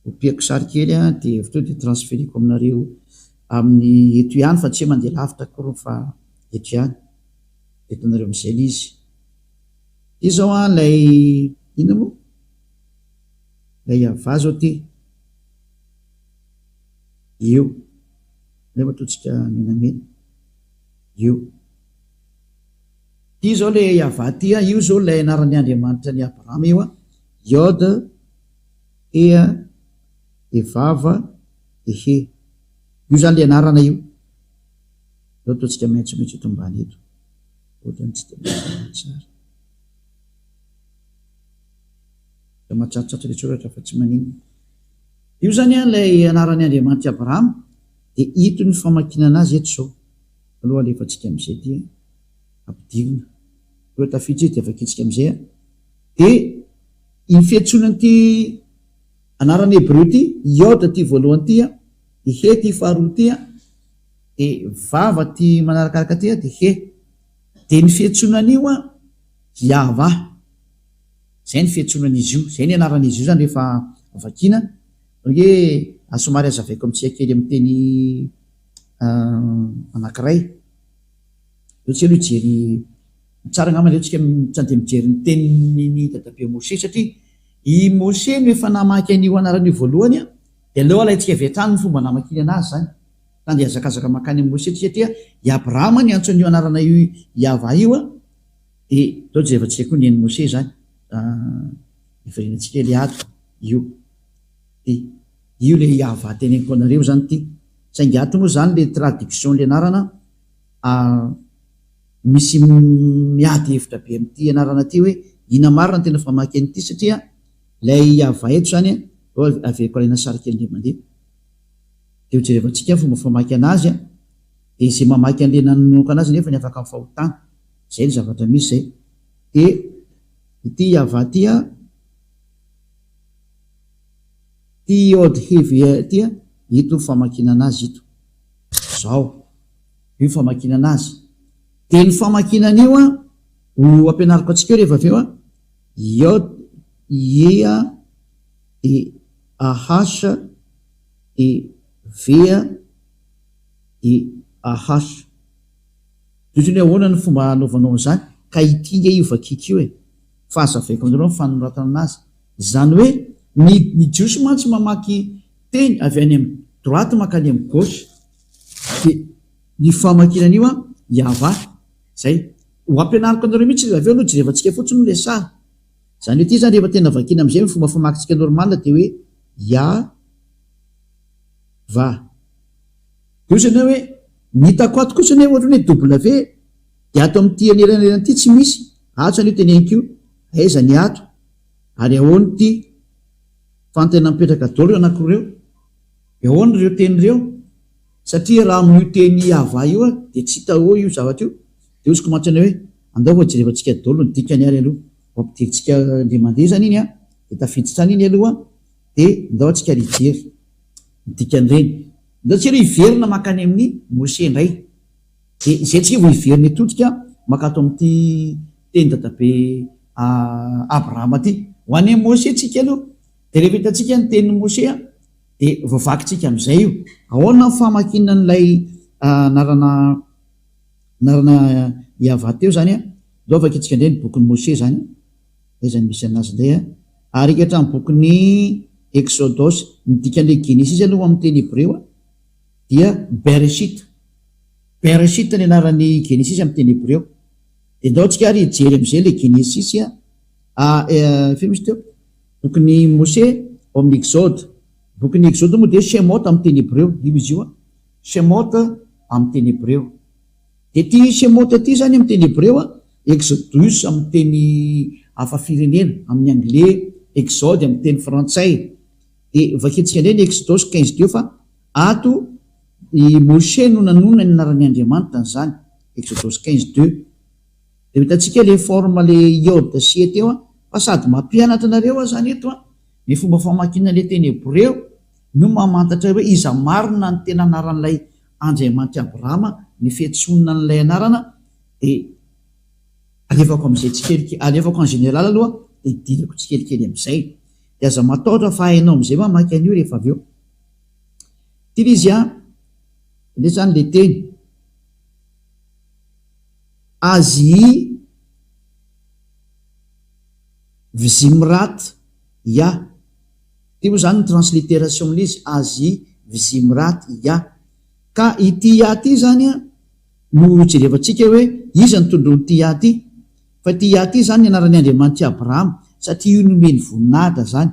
Opiako sary kely dia avy teo dia transferiko aminareo amin'ny eto ihany fa tsy mandeha lavitra koa fa eto ihany. Hitanareo amin'izay le izy. Izy zao ilay inona moa? Ilay Yahva zao ty. Io. Ilay matotsika menamena. Io. Ty zao ilay Yahva ty io zao ilay anaran'ny Andriamanitra ny Abrahama io Yod Ea Evava Ehe. Io zany ilay anarana io. Zao ataontsika maitsomaitso eto ambany eto. Ohatrany tsy dia tsara. Da matsatsotsatra le tsoratra fa tsy maninona. Io zany ilay anaran'ny Andriamanitra Abrahama dia hito ny famakinana azy eto zao. Aloha alefantsika amin'izay ty ampidirina. Eo tafiditra dia vakitsika amin'izay dia ny fiantsonany ty anaran'ny Hebreo ty Yod ty voalohany ty Ehe ty faharoa ty de vava ty manarakaraka ty de he de ny fiantsonan'io a Yava zay ny fiantsonan'izy io, zay ny anaran'izy io zany rehefa vakina hoe asomary azavaiko amitsika kely amin'ny teny anankiray ohatsika aloha ijery tsara angamba le ohatsika tsy de mijery ny teniny dadabe Mose satria i Mose no efa namaky an'io anaran'io voalohany a de aleo alaitsika avy hatrany ny fomba namakiny anazy zany tany de azakazaka makany amin'ny Mose satria i Abrahama ny antson'io anarana io Yava io a de dao jerevantsika koa neny Mose zany iverenantsika le ato io de io le Yava teneniko anareo zany ty saingy ato moa zany le traduction le anarana misy miady hevitra be amin'ity anarana ty hoe ina marina tena famaky an'ity satria lay Yava eto zany aveko alaina sary kely nde mandeha de hojerevantsika fomba famaky anazy a de zay mamaky an'le nanomboka anazy nefa ny afaka amin'ny fahotana zay ny zavatra misy zay de ity Yava ty a ty ody hevy ty a ito famakina anazy ito zao io famakina anazy de ny famakinan'io a ho ampianariko atsika eo rehefa aveo a iod ia e ahasa e vea e ahasa totriny ahoana ny fomba anaovanao zany ka itinga io vakiky io e fa azavaiko aminareo ny fanoratana anazy zany hoe ny jiosy mantsy mamaky teny avy any amin'ny droite makany amin'ny gauche de ny famakinan'io a Yava zay ho ampianariko anareo mihitsy avy eo aloha jerevantsika fotsiny ho le sary zany hoe ty zany rehefa tena vakina am'izay ny fomba famakitsika normal de hoe Yava de osany hoe nitako ato kosa ne ohatra hoe W de ato amin'ty anelanelany ty tsy misy ato zany io teneniko io aiza ny ato ary ahoany ty fantena mipetraka daholo eo anakireo ahoany reo teny reo satria raha amin'io teny Yava io a de tsy hita eo io zavatra io de osiko mantsana hoe andao ho jerevantsika daholo ny dikany ary aloha ampidiritsika le mandeha zany iny a de tafiditra any iny aloha de ndao atsika rijery dikan'ireny ndao tsika aloha iverina makany amin'ny Mose indray de zay tsika vo iverina etotika makato amin'ity teny dadabe Abrahama ty ho any Mose tsika aloha de rehefa hitatsika ny tenin'ny Mose a de voavakitsika am'izay io ahoana ny famakina n'lay narana Yava teo zany a dao vakitsika indray ny bokin'ny Mose zany zay zany misy anazy indray a ary hatrany bokin'ny Exodus ny dikan'le Genesis aloha amin'ny teny Hébreu a dia Bereshit ny anaran'ny Genesis amin'ny teny Hébreu de ndao tsika ary jery am'izay le Genesis a fi misy teo bokin'ny Mose ao amin'ny Exode bokin'ny Exode moa de Shemot amin'ny teny Hébreu io izy io a Shemot amin'ny teny Hébreu de ty Shemot ty zany amin'ny teny Hébreu a Exodus amin'ny teny hafa firenena amin'ny anglais Exode amin'ny teny frantsay de vakitsika indray ny Exodus 15 teo fa ato i Mose no nanona ny anaran'ny Andriamanitra zany Exodus 15:2 de hitatsika le forme le iode sy teo a fa sady mampianatra anareo a zany eto a ny fomba famakina le teny Hébreu no mamantatra hoe iza marina ny tena anaran'ilay Andriamanitra Abrahama ny fiantsonana n'ilay anarana de alefako am'izay tsikelikely alefako en général aloha de idirako tsikelikely am'izay de aza mataotra fa hainao am'izay mamaky an'io rehefa avy eo ty izy a le zany le teny Azy Vizimrat ya ty moa zany ny transliteration am'le izy Azy Vizimrat ya ka ity ya ty zany a no jerevantsika hoe iza ny tondrony ty ya ty fa ty ya ty zany ny anaran'ny Andriamanitra Abrahama satria io nomeny voninahitra zany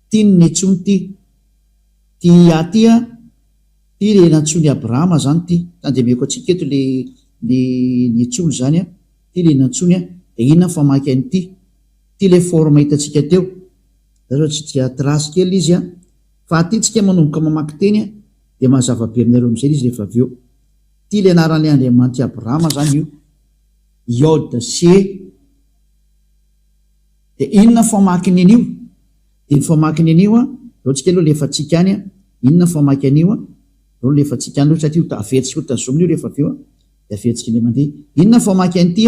ty ny antsony ty ya ty a ty le nantsony Abrahama zany ty tandemeko atsika eto le nitsony zany a ty le nantsony a de inona famaky an'ity ty le forme hitatsika teo zao tsika trasy kely izy a fa ty tsika manomboka mamaky teny a de mahazavabe aminareo am'izay izy rehefa avy eo ty le anaran'le Andriamanitra Abrahama zany io iode se de inona famakiny an'io de ny famakiny an'io a ao tsika aloha le efa tsika any a inona famaky an'io a rehefa tsika andro satria tafetsika tazominy io rehefa aveo de afetsika indray mandeha inona famaky an'ity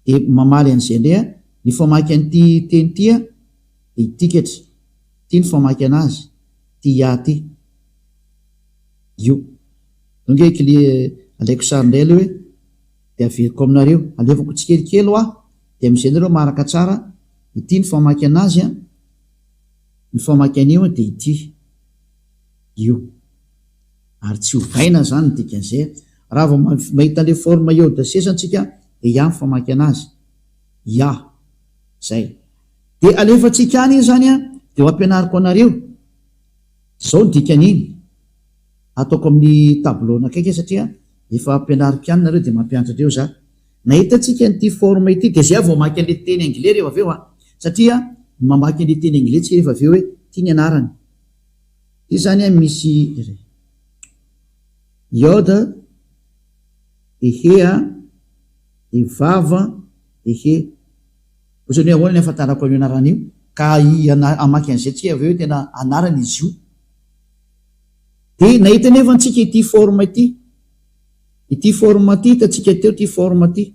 de mamaly an'izay indray ny famaky an'ity teny ity de itikatra ty ny famaky anazy ty ty io donge alaiko sary indray aloha hoe de averiko aminareo alevako tsikelikely de am'izay nareo maraka tsara ity ny famaky anazy ny famaky an'io de ity io ary tsy hovaina zany dikan'izay raha vao mahita le forme eo de sesantsika de ny famaky anazy zay de alefatsika any iny zany de ho ampianariko anareo zao ny dikan'iny ataoko amin'ny tablona akaiky satria efa ampianariko any nareo de mampianatra andreo za nahitatsika nyty forme ity de zay vao maky an'le teny anglais rehefa aveo satria mamaky an'le teny anglais tsika rehefa aveo hoe ty ny anarany ty zany misy iode de he de vava de he ohatrany hoe ahoana ny ahafantarako an'io anarany io ka amaky an'izay tsika aveo tena anarany izy io de nahita nefa antsika ity forme ity forme ty hitatsika teo ty forme ty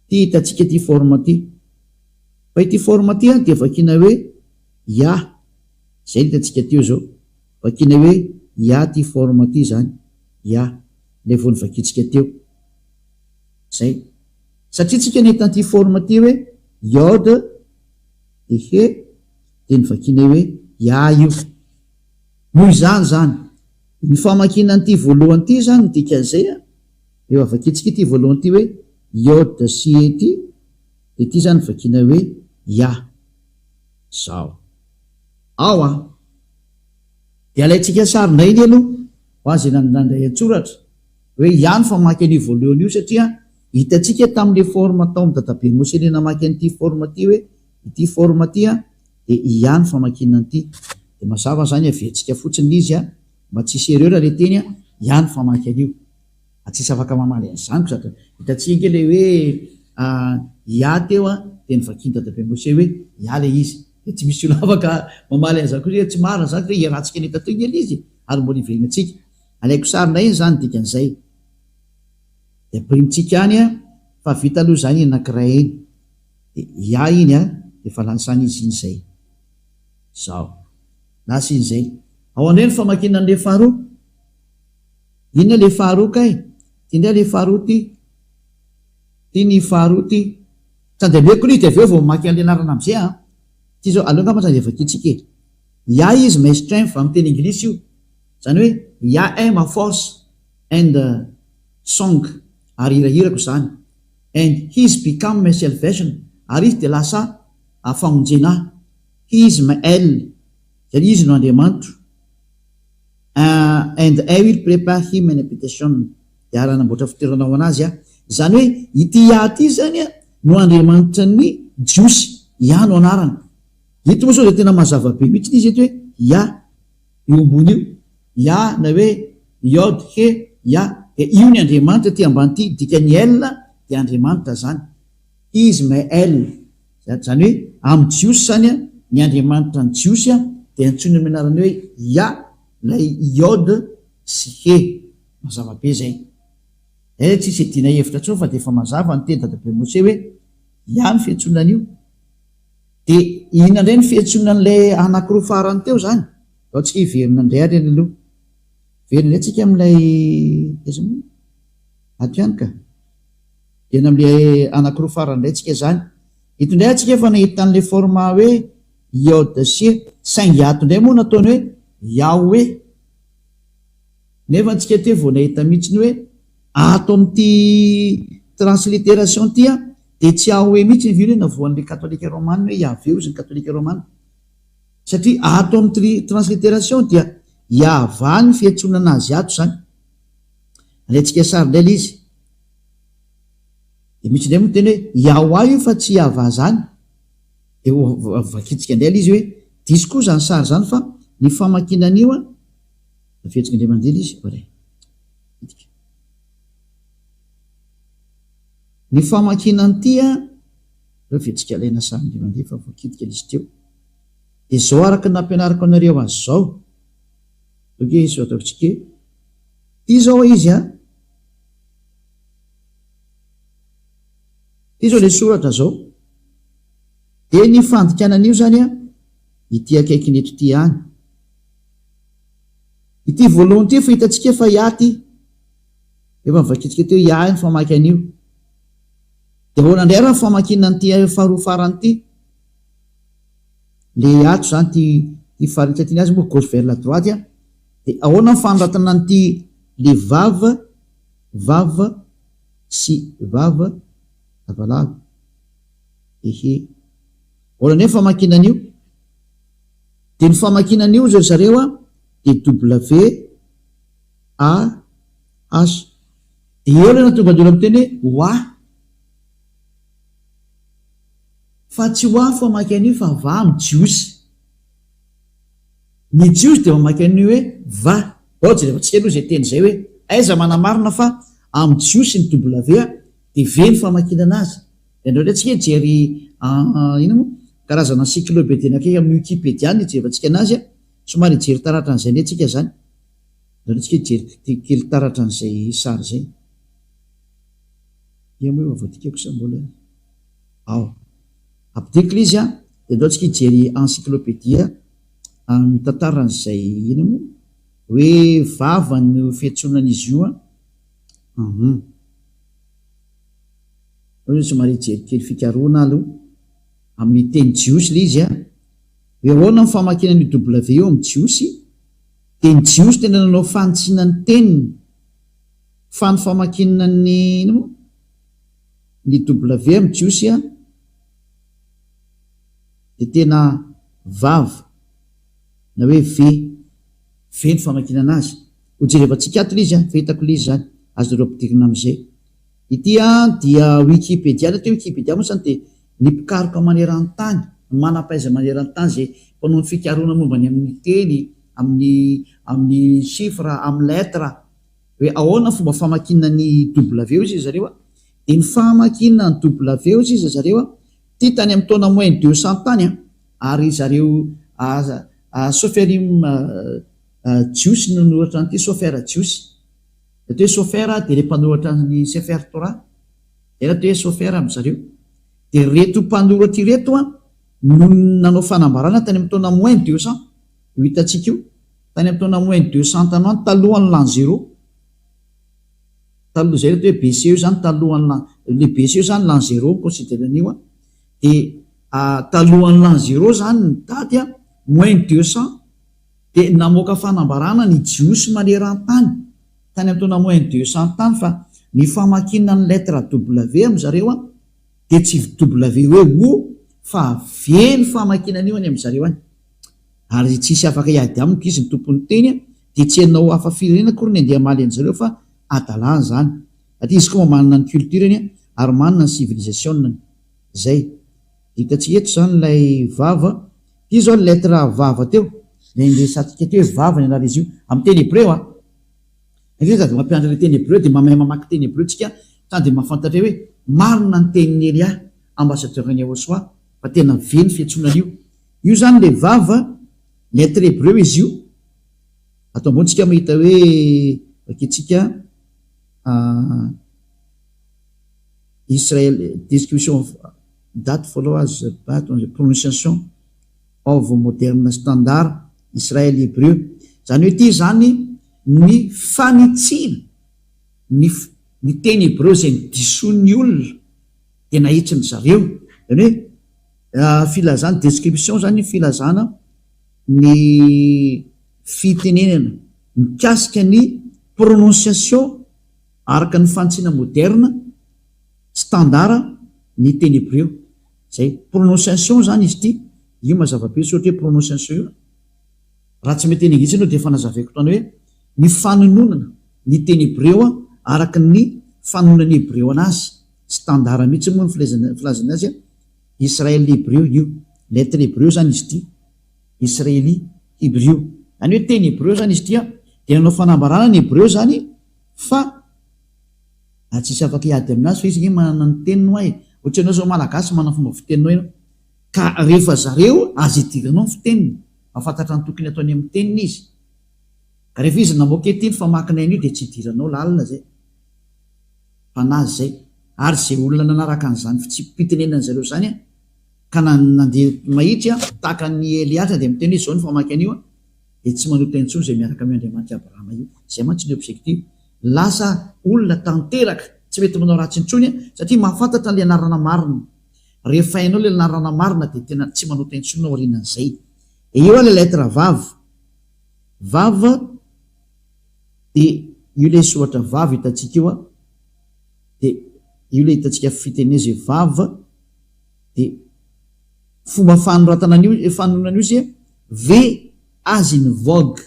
hitatsika ty forme ty fa ity forme ty de vakina hoe zay hitatsika teo zao vakina hoe ty forme ty zany le vao nyvakitsika teo zay satria tsika nahita ty forme ty hoe iode de he de nyvakina hoe io noho izany zany ny famakina an'ity voalohany ty zany dikan'izay eo avakitsika ty voalohany ty hoe iode sy ty de ty zany vakina hoe zao de alaitsika sarinay ny aloha ho azy nandray antsoratra hoe ny famaky an'io voalohany io satria hitatsika tamin'le forme tao amin'ny dadabe mosy le namaky an'ity forme ty hoe ity forme ty de ny famakina an'ity de mazava zany avetsika fotsiny izy mba tsisy erreur le teny ny famaky an'io atsisy afaka mamaly an'izany ko hitatsika le hoe teo de nyvakiny dadabe mosy hoe le izy de tsy misy olo afaka mamaly an'izany koa tsy marina zany hoe iratsika ny tatogny el izy ary mbola ivelina atsika alaiko sarina iny zany dikan'izay de primitsika any fa vita aloha zany anakiray iny de iny de fa lansany izy iny zay zao lasa iny zay ao andray ny famakina an'le faharoa inona le faharoa kay ty ndray le faharoa ty ny faharoa ty tsandeameko ly de aveo vao mamaky an'le anarana am'izay ty zao aloha ngamba zany de vakitsika is my strength amin'ny teny anglisy io zany hoe ma force and song ary hirahirako zany and his become my salvation ary izy de lasa famonjena his my zany izy no Andriamanitro and I will prepare him an habitation de aranamboatra fitoeranao anazy zany hoe ity ty zany no Andriamanitra ny jiosy no anarana ito moa sao de tena mazava be mihitsy izy eto hoe io ambony io na hoe iode he de io ny Andriamanitra ty ambany ty dikany de Andriamanitra zany izy my zany hoe amin'ny jiosy zany ny Andriamanitra ny jiosy de antsony amin'ny anarany hoe lay iode sy he mazava be zay tsisy edina hevitra tso fa de efa mazava ny teny dadabe mose hoe ny fiantsonan'io de ina ndray ny fiantsoanan'lay anakiroa farany teo zany ao tsika hiverina ndray ary any aloha verina indray tsika am'ilay ato ihany ka ena am'lay anakiroa farany indray tsika zany ito ndray atsika efa nahitan'le forma hoe iode sy saingy ato indray moa nataony hoe yaoe nefa antsika teo vao nahita mihitsiny hoe ato amin'ity transliteration ty de tsy ahoe mihitsy ny vilo hoe navoan'le katolika romane hoe iaveo izy ny katolika romane satria ato amin'ny transliteration dia iava ny fiantsonana azy ato zany alaitsika sary indray la izy de mihitsy indray moa teny hoe iaoa io fa tsy iava zany de vakitsika indray la izy hoe disy koa zany sary zany fa ny famakinan'io afetsika indray mandeha la izy ny famakinan'ity revetsika alaina sary indray mandeha fa voakitika izy teo de zao araka nampianariko anareo azy zao oke izy ataotsika ty zao izy ty zao le soratra zao de ny fandikanan'io zany ity akaiky neto ty any ity voalohany ty fa hitantsika fa iaty efa mivakitsika teo ia ny famaky an'io de ahoana ndray raha ny famakinana ty faharoa farany ty le ato zany ty faritsaty azy moa gauche vers la droite de ahoana ny fanoratana nyty le vava sy vava lavalava ehe ahoana ndray ny famakinan'io de ny famakinan'io zao zareo de W A H de eo le natonga dolo amiteny oa fa tsy oa famaky an'io fa va mijiosy mijiosy de mamaky an'io hoe va ohatsy rehefa tsika aloha zay teny zay hoe aiza manamarina fa amijiosy ny W de ve ny famakinana azy de andreo ndray tsika jery ina moa karazana encyclopédie akaiky amin'ny Wikipédia ny jerevantsika anazy somary jery taratra an'izay ndray tsika zany ndreo tsika jery kely taratra an'izay sary zay ia moa voatikako sa mbola ao apidiko izy de ndreo tsika jery encyclopédie amin'ny tantaran'izay ina moa hoe vava ny fiantsonan'izy io somary jery kely fikaroana aloha amin'ny teny jiosy le izy hoe ahoana ny famakinany W eo amin'ny jiosy de ny jiosy tena nanao fanitsinany teniny fa ny famakinany ina moa ny W amin'ny jiosy de tena vava na hoe ve ny famakinana azy ho jerevantsika ato le izy fahitako le izy zany azo reo ampidirina am'izay ity dia Wikipédia te Wikipédia moa zany de ny mpikaroka maneran-tany manam-paiza maneran-tany zay mpanao ny fikaroana mombany amin'ny teny amin'ny chiffre amin'ny lettre hoe ahoana fomba famakinany W izy zareo de ny famakinany W izy zareo ty tany amin'ny taona moins 200 tany ary zareo Soferim Jiosy no noratra an'ity Sofer Jiosy de hoe Sofer de le mpanoratra ny Sefer Torah era hoe Sofer am'zareo de reto mpanoratra ireto no nanao fanambarana tany amin'ny taona moins 200 io hitantsika io tany amin'ny taona moins 200 tanoany talohan'ny l'an 0 taloha zay reto hoe BC io zany talohan'ny le BC io zany l'an 0 considéran'io de talohan'ny l'an 0 zany ny daty moins 200 de namoaka fanambarana ny jiosy maneran-tany tany amin'ny taona moins 200 tany fa ny famakina ny lettre W am'zareo de tsy W hoe o fa ve ny famakinan'io any am'zareo any ary tsisy afaka iady amiko izy ny tompony teny de tsy anao hafa firenena kory ny andeha maly an'zareo fa adalany zany aty izy koa manana ny cultureny ary manana ny civilisation zay hitantsika eto zany lay vava ty zao ny lettre vava teo nresatsika teo hoe vava ny anara izy io amin'ny teny hébreu de mampiandra le teny hébreu de mamay mamaky teny hébreu tsika tany de mahafantatra hoe marina ny teniny Elia ambassadeur-ny Yahosoa fa tena ve ny fiantsonan'io io zany le vava lettre hébreu izy io atao ambonitsika mahita hoe vaketsika Israël description of date followers prononciation of moderne standard Israël hébreu zany hoe ty zany ny fanitsina ny teny hébreu zay ny diso'ny olona de nahitsiny zareo zany hoe filazana description zany filazana ny fitenenana mikasika ny prononciation araka ny fanitsina moderne standard ny teny hébreu zay prononciation zany izy ty io mazava-be so hoe prononciation io raha tsy mety eningitsy anao de fanazaveko tany hoe ny fanononana ny teny hébreu araka ny fanononany hébreu anazy standard mihitsy moa ny filazana azy Israël hébreu io lettre hébreu zany izy ty Israéli hébreu any hoe teny hébreu zany izy ty de nanao fanambarana ny hébreu zany fa tsisy afaka iady aminazy fa izy ny manana ny tenino ay ohatry anao zao malagasy manana fomba fiteninao ianao ka rehefa zareo azy idiranao ny fiteniny mahafantatra ny tokony ataony amin'ny teniny izy ka rehefa izy namoaka ety ny famakinay io dia tsy idiranao lalina zay fa nazy zay ary zay olona nanaraka an'izany fa tsy pitenenany zareo zany a ka nandeha mahitsy a tahaka ny Eliatra dia miteny hoe zao ny famakiana io a dia tsy manoto intsony zay miaraka amin'ny Andriamanitra Abrahama io zay mantsy ny objectif lasa olona tanteraka tsy mety manao ratsy intsony a satria mahafantatra le anarana marina rehefa hainao le anarana marina dia tena tsy manoto intsony ao aorianan'izay eo a le lettre vava dia io le soratra vava hitantsika io a dia io le hitantsika fiteneza vava dia fomba fanoratana fanonana io izy ve azy ny vogue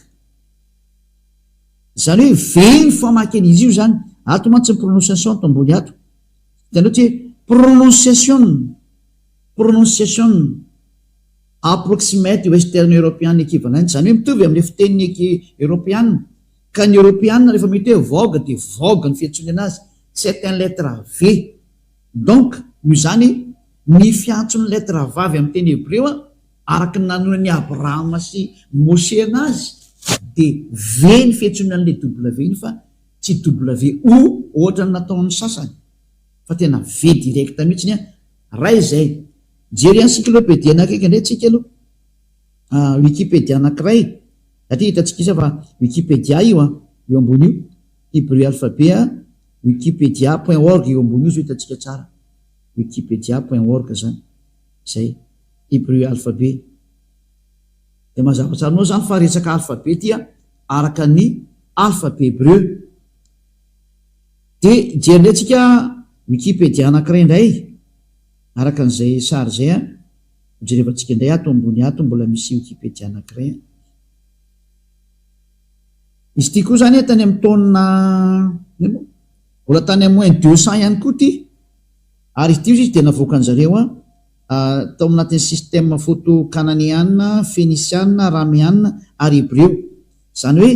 zany hoe ve ny famakeny izy io zany ato mantsy ny prononciation to ambony ato hitanao tsy prononciation approximate western european equivalent zany hoe mitovy amin'le fiteniny européenne ka ny européenne rehefa mety hoe vogue dia vogue ny fiantsony anazy c'est un lettre V donc io zany ny fiantsony lettre vavy amin'ny teny hébreu araka ny nanonany Abrahama sy Moshe anazy dia V ny fiantsony an'le W iny fa tsy WO ohatra ny nataon'ny sasany fa tena V direct mihitsiny a raha izay jery encyclopédie anakaiky indray tsika aloha Wikipédia anankiray satria hitantsika izy fa Wikipédia io a eo ambony io hébreu alphabet wikipedia.org eo ambony io zao hitantsika tsara wikipedia.org zany zay hébreu alphabet dia mazava tsara anao zany fa resaka alphabet tia araka ny alphabet hébreu dia jery indray tsika Wikipédia anankiray indray araka an'izay sary zay a jerevantsika indray ato ambony ato mbola misy Wikipédia anankiray izy ty koa zany tany amin'ny taonina mbola tany amin'ny moins 200 ihany koa ty ary izy ty izy dia navoakan zareo tao anatin'ny système photo cananiana phéniciana ramiana ary hébreu zany hoe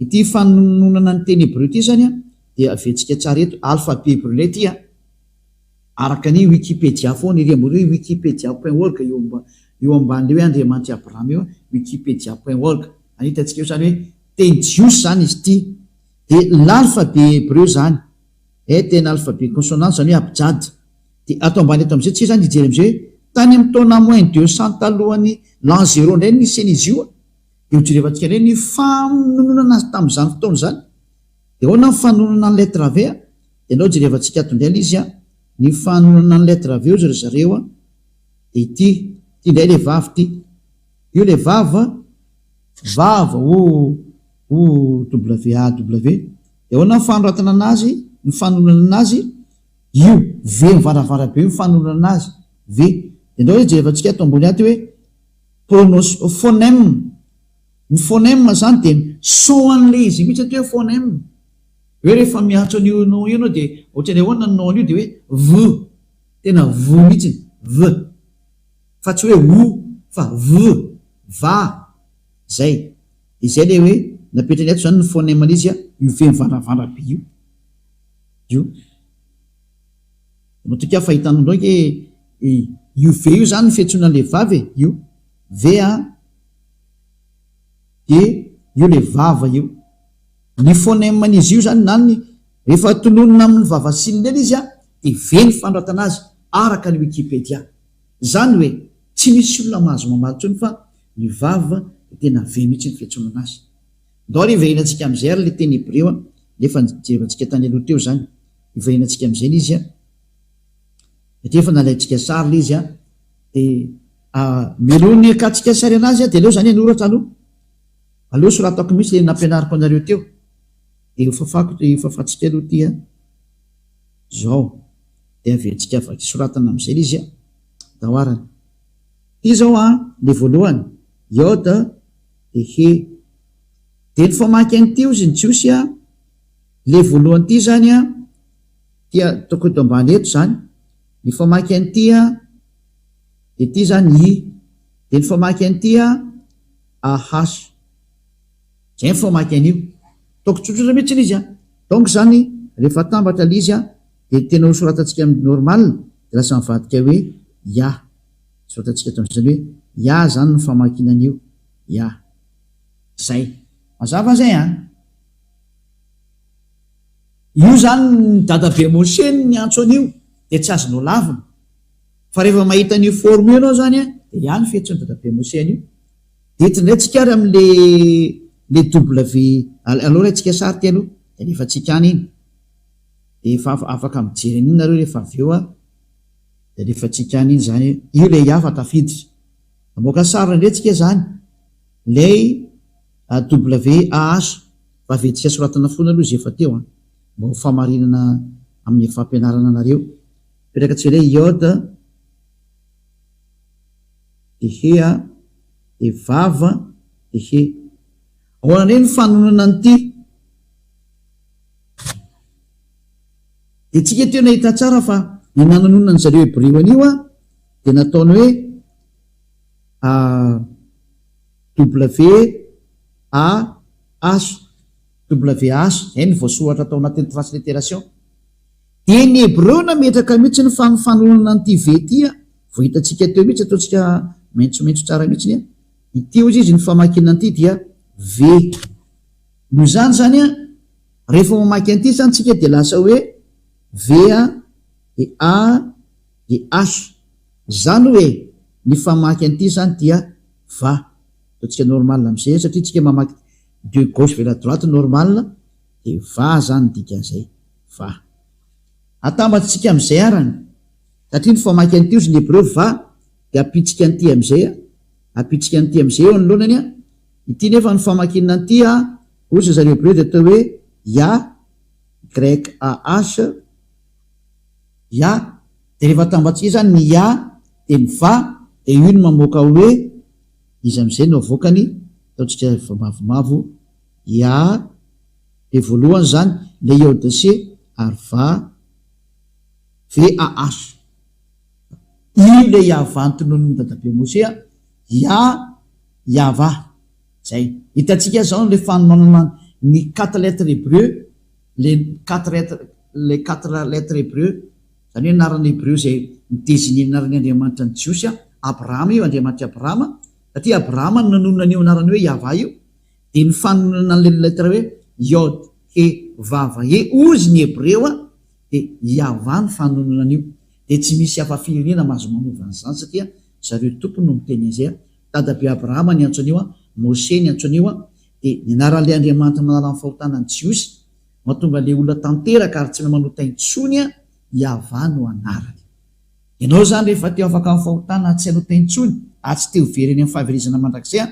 ity fanononana ny teny hébreu ty zany a dia aventsika tsara eto alphabet hébreu lay ty a araka ny Wikipédia foana ery ambony hoe wikipedia.org eo amban'le hoe Andriamanitra Abrahama io wikipedia.org any hitantsika io zany hoe teny jiosy zany izy ty dia l'alphabet hébreu zany tena alphabet consonante zany hoe abjad dia ato ambany eto am'izay tsika zany ijery am'izay hoe tany amin'ny taona moins 200 talohan'ny l'an 0 indray ny seny izy io dia hojerevantsika indray ny fanononana azy tamin'izany fotoana zany dia ahoana ny fanononana ny lettre V dia anao jerevantsika ato indray izy a ny fanononana ny lettre V ry zareo a dia ity indray le vavy ty io le vava WAW dia ahoana ny fanoratana anazy ny fanononana anazy io V mivaravara be ny fanononana anazy V dia ndao hoe jerevantsika ato ambony ato hoe phonème ny phonème zany dia son an'le izy mihitsy atao hoe phonème hoe rehefa miantso an'io nom io anao dia ohatrany ahoana ny nom io dia hoe V tena V mihitsy V fa tsy hoe O fa V va zay izay le hoe napetrany ato zany ny phonème an'izy a io V mivaravara be io matoka fahitanao ndraiky io V io zany ny fiantsoanan'le vavy io V a dia io le vava io ny phonème an'izy io zany nany rehefa tononona amin'ny vavasinina eny izy a dia V ny fanoratana azy araka ny Wikipédia zany hoe tsy misy olona mahazo mamaly ntsony fa ny vava tena V mihitsy ny fiantsonana azy ndao ary ivahinantsika amin'izay ary le teny hébreu a nefa jerevantsika tany aloha teo zany ivahinantsika amin'izay ny izy a satria efa nalaintsika sary le izy a dia milohany akatsika sary anazy a dia aleo zany anoratra aloha soratako mihitsy le nampianariko anareo teo dia fafatsika aloha ty a zao dia aventsika vaky soratana amin'izay le izy a dahoarany ty zao a le voalohany iode dia he dia ny famaky an'ity izy ny jiosy a le voalohany ty zany a tia toko eto ambany eto zany ny famaky an'ity a dia ty zany I dia ny famaky an'ity a ahas zay ny famaky an'io tokotsotrora mihitsy izy a donc zany rehefa tambatra le izy a dia tena soratantsika amin'ny normal dia lasa mivadika hoe ya soratantsika eto amin'izany hoe ya zany ny famakinan'io ya zay mazava zay io zany dadabe Mose ny antso an'io de tsy azonao lavina fa rehefa mahita an'io forme io anao zany de ihany fetsony dadabe Mose an'io de tindray tsika ary am'le W aloha ray tsika sary ty aloha de rehefa tsika any iny de efa afaka mijery an'iny nareo rehefa avy eo de rehefa tsika any iny zany io le hafa tafiditra amoaka sary ndray tsika zany lay WAH fa vetika soratana fona aloha izy efa teo mba ho famarinana amin'ny fampianarana nareo petraka tsy hoe iode de hea de vava de he ahoana ny fanonana an'ity de tsika teo nahita tsara fa ny nanonona ny zareo Hébreo an'io de nataony hoe WAH zay ny voasoratra atao anatin'ny transliteration de ny Hébreo nametraka mihitsy ny fanonana an'ity ve ty vo hitatsika teo mihitsy ataotsika maintsomaintso tsara mihitsy ity ozy izy ny famakina an'ity dia v no zany zany rehefa mamaky an'ity zany tsika de lasa hoe v de a de h zany hoe ny famaky an'ity zany dia va ataotsika normal am'zay satria tsika mamaky de gauche vers la droite normal de va zany dikan'izay va atambatsika am'izay arany satria ny famaky an'ity ozy ny Hébreo va de apitsika an'ity am'izay apitsika an'ity am'izay eo anolonany ity nefa ny famakina an'ity ozy zareo Hébreo de atao hoe ya grec ah ya de rehefa atambatsika zany ny ya de ny va de io ny mamoaka hoe izy am'izay no avoakany ataotsika mavomavo ya de voalohany zany le iode c ary va VAH io le yava antonon'ny dadabe Mose yava zay hitatsika zao le fanomana ny 4 lettres hébreu le 4 lettres hébreu zany hoe anarany hébreu zay miteziny anarany Andriamanitra ny Jiosy Abrahama io Andriamanitra Abrahama satria Abrahama nanonona an'io anarany hoe yava io de ny fanonana an'le lettre hoe iode he vava he ozy ny Hébreu de yava ny fanonana an'io de tsy misy hafa firenena mahazo manovany zany satria zareo tompony no miteny an'izay dadabe Abrahama ny antso an'io Mose ny antso an'io de ny anaran'le Andriamanitra manala ny fahotanany Jiosy mahatonga le olona tanteraka ary tsy manota intsony yava no anarany ianao zany rehefa teo afaka ny fahotana tsy anota intsony tsy teo vereny amin'ny fahaverizana mandrakizay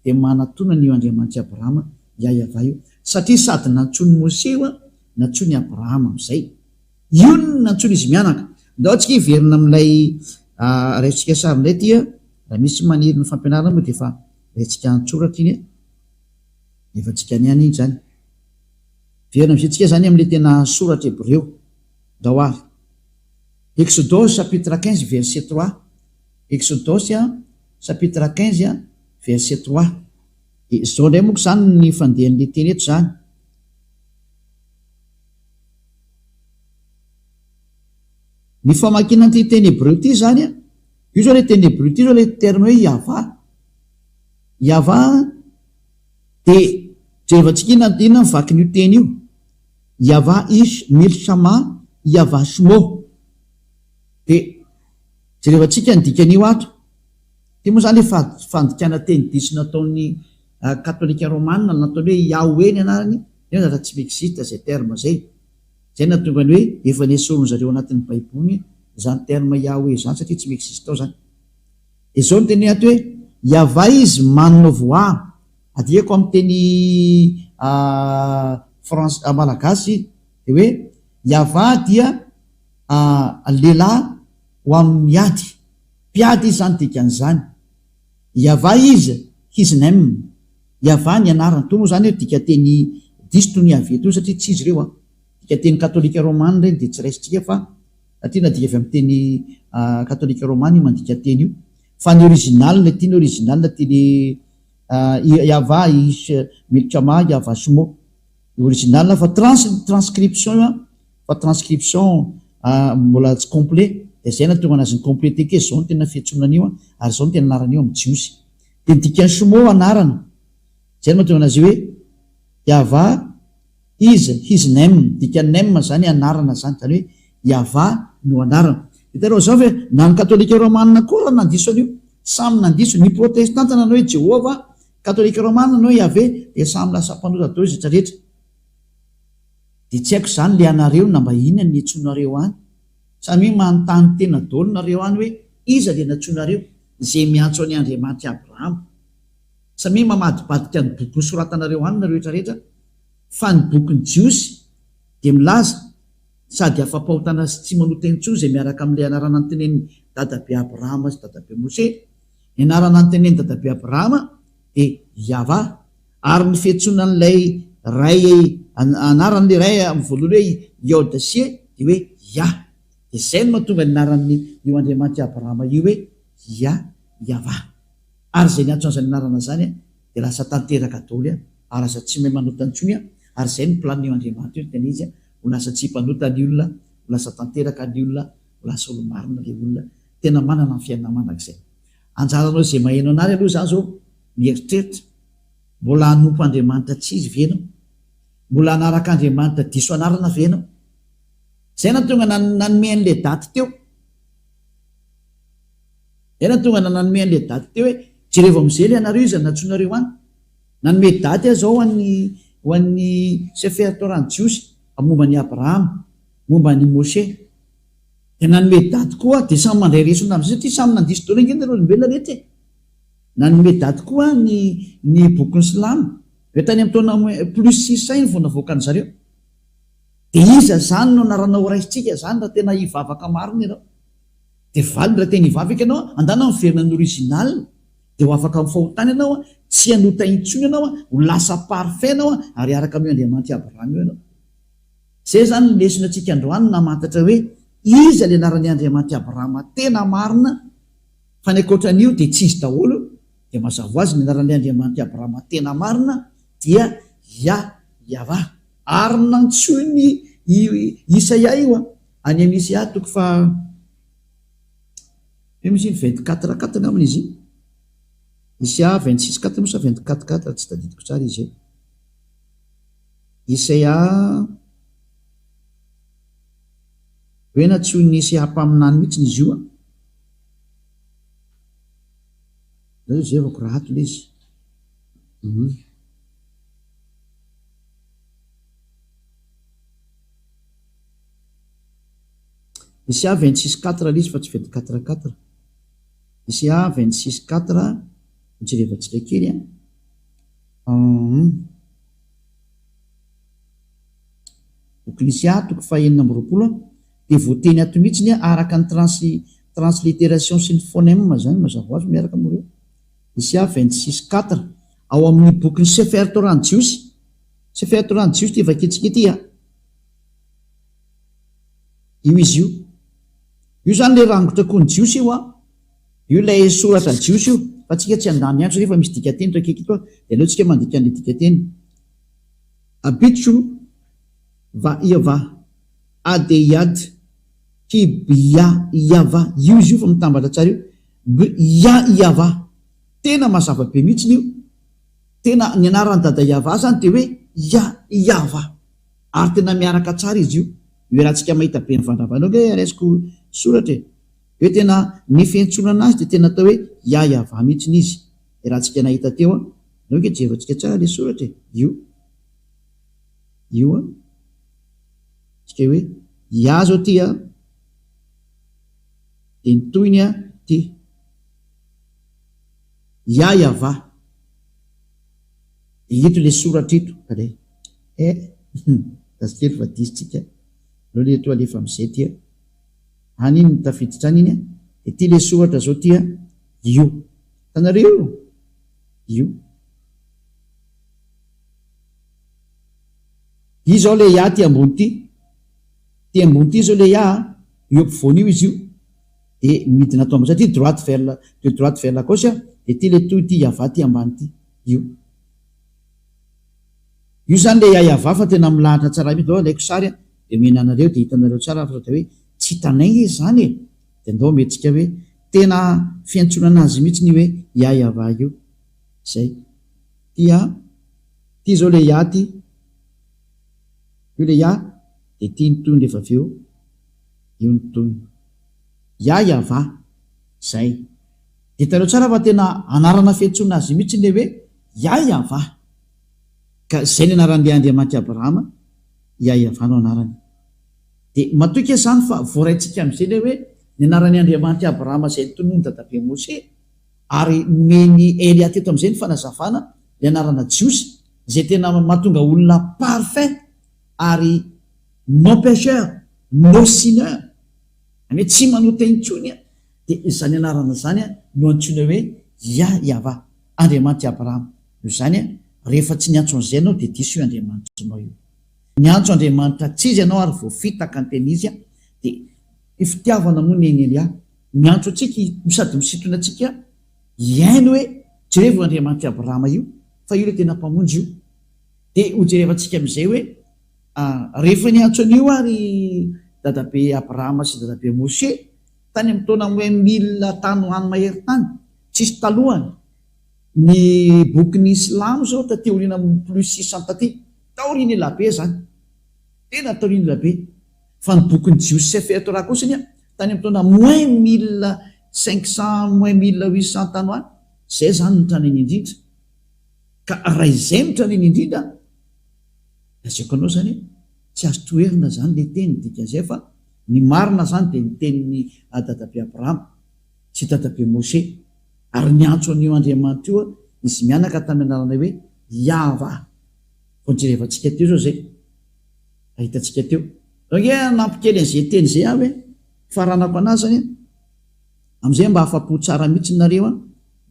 de manatona n'io Andriamanitra Abrahama yava io satria sady nantsony Mose nantsony Abrahama am'izay io nantsony izy mianaka ndao tsika hiverina amin'ilay raitsika sarindray ty raha misy maniry ny fampianarana moa de efa raitsika antsoratra iny efa tsika ny any iny zany verina am'zay tsika zany am'le tena soratra Hébreu ndao ary Exodus chapitre 15 verset 3 Exodus chapitre 15 verset 3 zao ndray moko zany ny fandehan'le teny eto zany ny famakina ty teny Hébreu ty zany io zao le teny Hébreu ty zao le terme hoe yava de jerevantsika inona mivaky n'io teny io yava ish milshama yava shmo de jerevantsika ny dikan'io ato ty moa zany le fandikana teny diso nataon'ny katolika romana nataony hoe Yahweh ny anarany raha tsy existe zay terme zay zay natonga ny hoe efa nesorony zareo anatin'ny baiboly zany terme Yahweh zany satria tsy existe ao zany izao ny teny ato hoe yava izy manona voa adiako amin'ny teny France malagasy de hoe yava dia lehilahy ho amin'ny miady mpiady izy zany dikan'izany yava izy his name yava ny anarany to moa zany hoe dika teny diso to ny avy satria tsy izy ireo dika teny katolika romana reny de tsy raisitsika fa satria nadika avy amin'ny teny katolika romana io mandika teny io fa ny original ty ny original teny yava ish milkama yava shmo original fa transcription fa transcription mbola tsy complet de zay natonga anazy ny complété ke zao ny tena fiatsonan'io ary zao ny tena anaran'io amin'ny Jiosy de dikany shmo anarany zay mahatonga anazy hoe Yava his name dika name zany anarana zany zany hoe Yava no anarana. Hitareo zao ve na ny katolika romanina koa raha nandiso an'io, samy nandiso. Ny protestanta nanao hoe Jehova, katolika romanina nanao Yahvé, dia samy lasa mpanota dao izy rehetra. Dia tsy haiko zany le anareo na mba inona ny antsonareo any, samy hoe manontany tena daholo nareo any hoe iza le nantsonareo, izay miantso any Andriamanitra Abrahama. Samy hoe mamadibadika ny boky nosoratanareo any nareo rehetrarehetra, fa ny boky ny Jiosy dia milaza sady afa-pahotana sy tsy manoteny intsony izay miaraka amin'ilay anarana nyteneny dadabe Abrahama sy dadabe Mose. Ny anarana nyteneny dadabe Abrahama dia Yava, ary ny fiantsonan'ilay ray anaran'ilay ray amin'ny voalohany hoe Yod-Sie dia hoe Ya. Dia izay no mahatonga ny anaran'ny io Andriamanitra Abrahama io hoe Yava. Ary izay niantso an'izany anarana zany dia lasa tanteraka daholo ary lasa tsy mahay manota intsony ary izay ny planio Andriamanitra io tena izy ho lasa tsy mpanota ny olona, ho lasa tanteraka ny olona, ho lasa olo-marina ilay olona. Tena manana ny fiainana manak'izay. Anjaranao izay maheno anary aloha zany zao mieritreritra, mbola hanompo Andriamanitra tsy izy venao, mbola hanaraka Andriamanitra diso anarana venao. Izay na tonga nanome an'ilay daty teo, izay na tonga nanome an'ilay daty teo hoe jereo amin'izay ilay anareo izy nantsonareo any. Nanome daty aho zao ho an'ny Sefer Torah-ny Jiosy momba ny Abrahama, momba ny Mose. Dia nanome daty koa dia samy mandray resona amin'izay satria samy nandiso daholo angeny ireo olombelona rehetra. Nanome daty koa ny bokin'ny Silamo, hoe tany amin'ny taona plus 600 vao navoaka ny zareo. Dia iza zany no anaranao raisitsika zany raha tena hivavaka marina ianao. Dia valiny raha tena hivavaka ianao andana miverina ny original, dia ho afaka amin'ny fahotana ianao, tsy hanota intsony ianao, ho lasa parfait ianao ary araka amin'ny Andriamanitra Abrahama io ianao. Izay zany ny lesona antsika androany namantatra hoe iza le anaran'ny Andriamanitra Abrahama tena marina, fa ny ankoatran'io dia tsy izy daholo. Dia mazava ho azy ny anaran'ny Andriamanitra Abrahama tena marina dia Yava. Ary nantsoiny Isaia io any amin'ny Isaia toko fa misy 24 angambany izy. Isaia 26:4 mosa 24:4 tsy tadidiko tsara izy. Isaia hoe natsoiny Isaia mpaminany mihitsy izy io. Zao izay vako raha ato izy. Isaia 26:4 izy fa tsy 24:4. Isaia 26:4 mijerevantsika kely boky Isaia toko fa 9:20 dia voateny ato mihitsy araka ny transliteration sy ny phonème zany mazava ho azy miaraka amin'ireo. Isaia 26:4 ao amin'ny bokin'ny Sefer Torah-ny Jiosy. Sefer Torah-ny Jiosy dia vakintsika ity io izy io. Io zany ilay rangotra koa ny Jiosy io io ilay soratra Jiosy io, fa tsika tsy andany andro rehefa misy dikateny to akaiky ito dia aleo tsika mandika an'ilay dikateny. Abitso va Yava adeyad kibia Yava. Io izy io fa mitambatra tsara io Yava. Tena mazava be mihitsy io. Tena ny anaran'ny dada Yava zany dia hoe Yava, ary tena miaraka tsara izy io. Io raha tsika mahita be ny vandravanao hoe araisiko soratra hoe tena ny fiantsonana azy dia tena atao hoe Yava mihitsy izy. Raha tsika nahita teo nao ke jevantsika tsara ilay soratra io tsika hoe Ya zao ty dia ny toyny ty Yava. Ito ilay soratra ito tasikely fa disitsika lo le to alefa amin'izay tia any iny tafiditra any iny dia ty ilay soratra zao tia io tanareo io io zao le Ya ty ambony ty ambony ty zao le Ya io ampovoany io izy io dia midina atao ambony satria droite vers la gauche dia ty le toy ty Yava ty ambany ty io zany le Yava fa tena milahatra tsara mihitsy. Dao alaiko sary dia menanareo dia hitanareo tsara fa dia hoe tsy hitanay izy zany dia ndao metsika hoe tena fiantsonana azy mihitsy ny hoe Yava io. Zay tia ty zao le ia ty io le ia de ty nytoy rehefa avy eo io nytoy ia iava zay de tareo tsara fa tena anarana fiantsona azy mihitsy le hoe ia iava ka zay ny anaran'le Andriamanitra Abrahama ia iava no anarany de matoika zany fa voaraintsika am'izay le hoe ny anaran'ny Andriamanitra Abrahama zay tonony dadabe Mose ary meny Elia teto am'izay ny fanazavana le anarana Jiosy zay tena mahatonga olona parfait ary non pécheur non sinneur ane tsy manota intsony de zany anarana zany no antsoina hoe ia iava Andriamanitra Abrahama io zany rehefa tsy niantso an'izay anao de diso io Andriamanitra anao io niantso Andriamanitra tsy izy ianao ary voafitaka ny teny izy de ifitiavana moa ny Elia miantso atsika sady misitona atsika iaino hoe jerevo Andriamanitra Abrahama io fa io le tena mpamonjy io de hojerevantsika am'izay hoe rehefa niantso an'io ary dadabe Abrahama sy dadabe Mose tany amin'ny taona 1000 tany hoany mahery tany tsisy talohany ny bokin'ny Islamo zao tateoriana plus 600 taty taoriana elabe zany tena taoriana elabe fa ny bokin'ny Jiosy Sefer Torah kosany tany amin'ny taona -1500 -1800 tany hoany zay zany ny traneny indrindra ka raha izay ny traneny indrindra azako anao zany tsy azo toerina zany le teny dika zay fa ny marina zany de ny tenin'ny dadabe Abrahama sy dadabe Mose ary niantso an'io Andriamanitra io izy mianaka tamin'ny anarana hoe iava fonjerevantsika teo zao zay ahitantsika teo donc nampikely an'izay teny zay hoe faranako anazy zany am'izay mba afapo tsara mihitsy nareo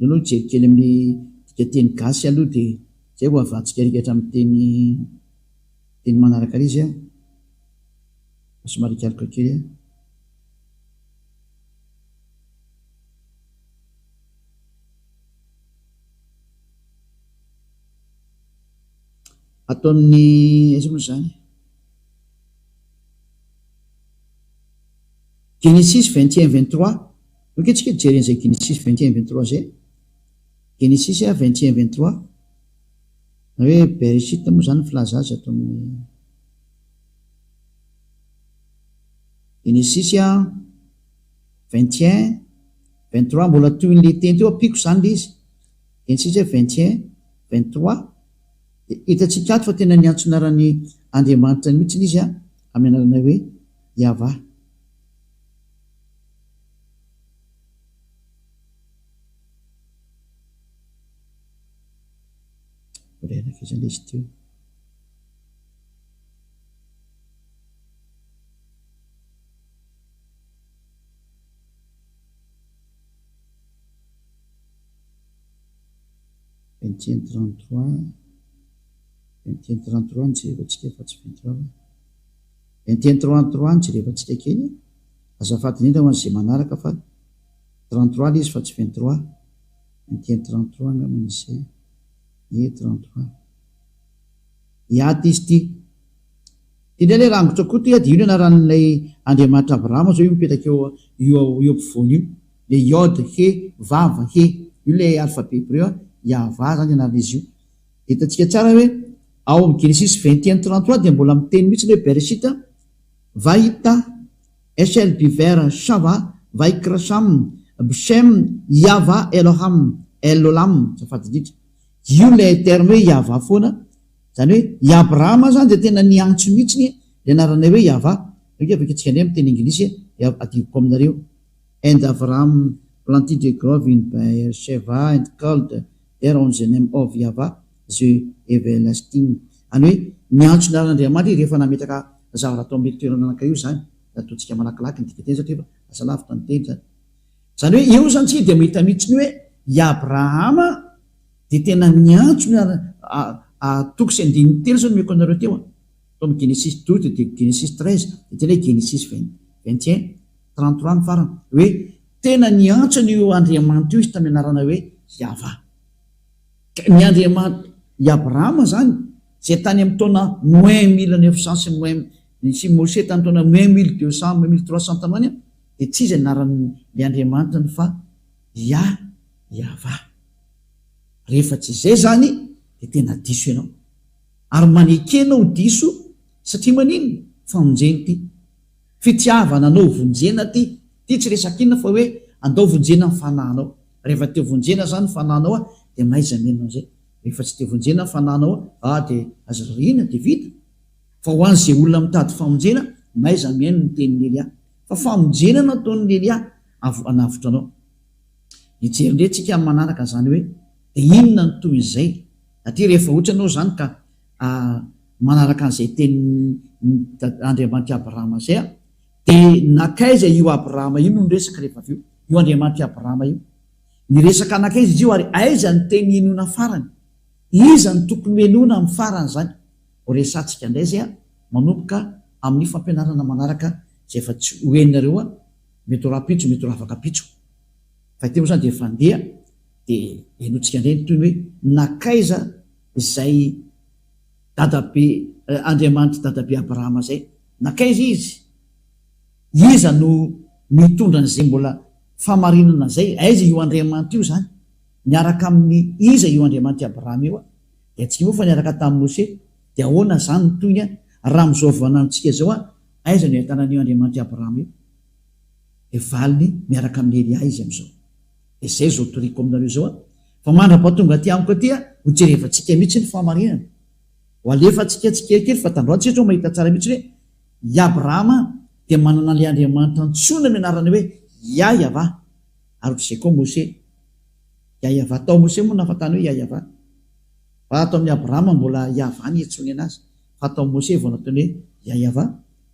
anao jerikely amin'ny dika teny gasy aloha de zay ho avantsika rikatra amin'ny teny manaraka izy somary kalika kely atao amin'ny aiza moa zany Genesis 21-23 ok tsika jeren'izay Genesis 21-23 zay Genesis 21-23 na hoe Bereshit moa zany filaza azy atao amin'ny Genesis 21-23 mbola toy n'le teny teo apiko zany le izy Genesis 21-23 de hitatsika ato fa tena niantso anarany Andriamanitra mihitsy izy amin'ny anarana hoe iava renaka izy le izy teo nyjerevantsika fa tsy 23 nyjerevantsika kely azafady indrindra ho an'izay manaraka fa 33 le izy fa tsy 23 33 ngaman'izay 33 iaty izy ty tindray le rangotra koa ty de io no anaran'ilay Andriamanitra Abrahama zao io mipetraka io ampovoany io le iode he vava he io le alphabet hébreu iava zany anaran'izy io hitantsika tsara hoe ao amin'ny Genesis 21-33 de mbola miteny mihitsy le Bereshit vahita Eshel biver shava vaikrasham bshem iava Eloham Elolam safady indrindra io le terme hoe iava foana zany hoe i Abrahama zany de tena niantso mihitsy le anarana hoe iava avaketsika ndray amin'ny teny anglisy adivoko aminareo and Abraham planted a grove in Beersheba and called there on the name of Yahweh the everlasting any hoe niantso naran'Andriamanitra rehefa nametraka zavatra atao amin'ny toerana anankiray io zany ataontsika malakilaky ny dika teny satria asalavitra ny teny zany hoe eo zany tsika de mahita mihitsy hoe i Abrahama de tena niantso toko sy andininy telo zao nomeko anareo teo atao amin'ny Genesis 12 de Genesis 13 de tena hoe Genesis 21-33 ny farany hoe tena niantso an'io Andriamanitra io izy tamin'ny anarana hoe Yahweh ny Andriamanitra i Abrahama zany zay tany amin'ny taona -1900 sy Mose tany taona -1200 -1300 tanoany de tsy izy anaran'le Andriamanitra ny fa Yahweh rehefa tsy izay zany de tena diso ianao ary manekena ho diso satria maninona famonjeny ty fitiavana anao vonjena ty tsy resakina fa hoe andao vonjena ny fananao rehefa teo vonjena zany fananao de maiza menao zay rehefa tsy teo vonjena fananao de azarina de vita fa ho an'zay olona mitady famonjena maiza meno ny tenin'ny Elia fa famonjena nataon'ny Elia anavotra anao ijerindratsika manaraka zany hoe de inona ny toy izay satria rehefa ohatra anao zany ka manaraka an'izay tenin'ny Andriamanitra Abrahama zay de nakaiza io Abrahama io no niresaka rehefa avy io Andriamanitra Abrahama io niresaka anakaiza izy io ary aiza ny teny enona farany iza ny tokony enona amin'ny farany zany horesatsika indray zay manomboka amin'ny fampianarana manaraka zay efa tsy hoeninareo mety rapitso mety afaka pitso fa teo zany de fandeha de enotsika indray ny toy ny hoe nakaiza izay dadabe Andriamanitra dadabe Abrahama zay nakaiza iza no mitondra n'izay mbola famarinana zay aiza io Andriamanitra io zany niaraka amin'ny iza io Andriamanitra Abrahama io de atsika moa fa niaraka tamin'ny Mose de ahoana zany ny toyny raha mizao vanantsika zao aiza no ahitana io Andriamanitra Abrahama io de valiny miaraka amin'ny Elia izy am'izao de zay zao toriko aminareo zao fa mandrapatonga ty amiko aty hojerevantsika mihitsy ny famarinana ho alefantsika tsikekely fa tandroatsika zao mahita tsara mihitsy hoe i Abrahama de manana le Andriamanitra ntsona mianarany hoe Yahva ary zay koa Mose Yahva tao Mose moa nafatany hoe Yahva fa atao amin'ny Abrahama mbola Yahva ny etsony anazy fa atao Mose vao nataony hoe Yahva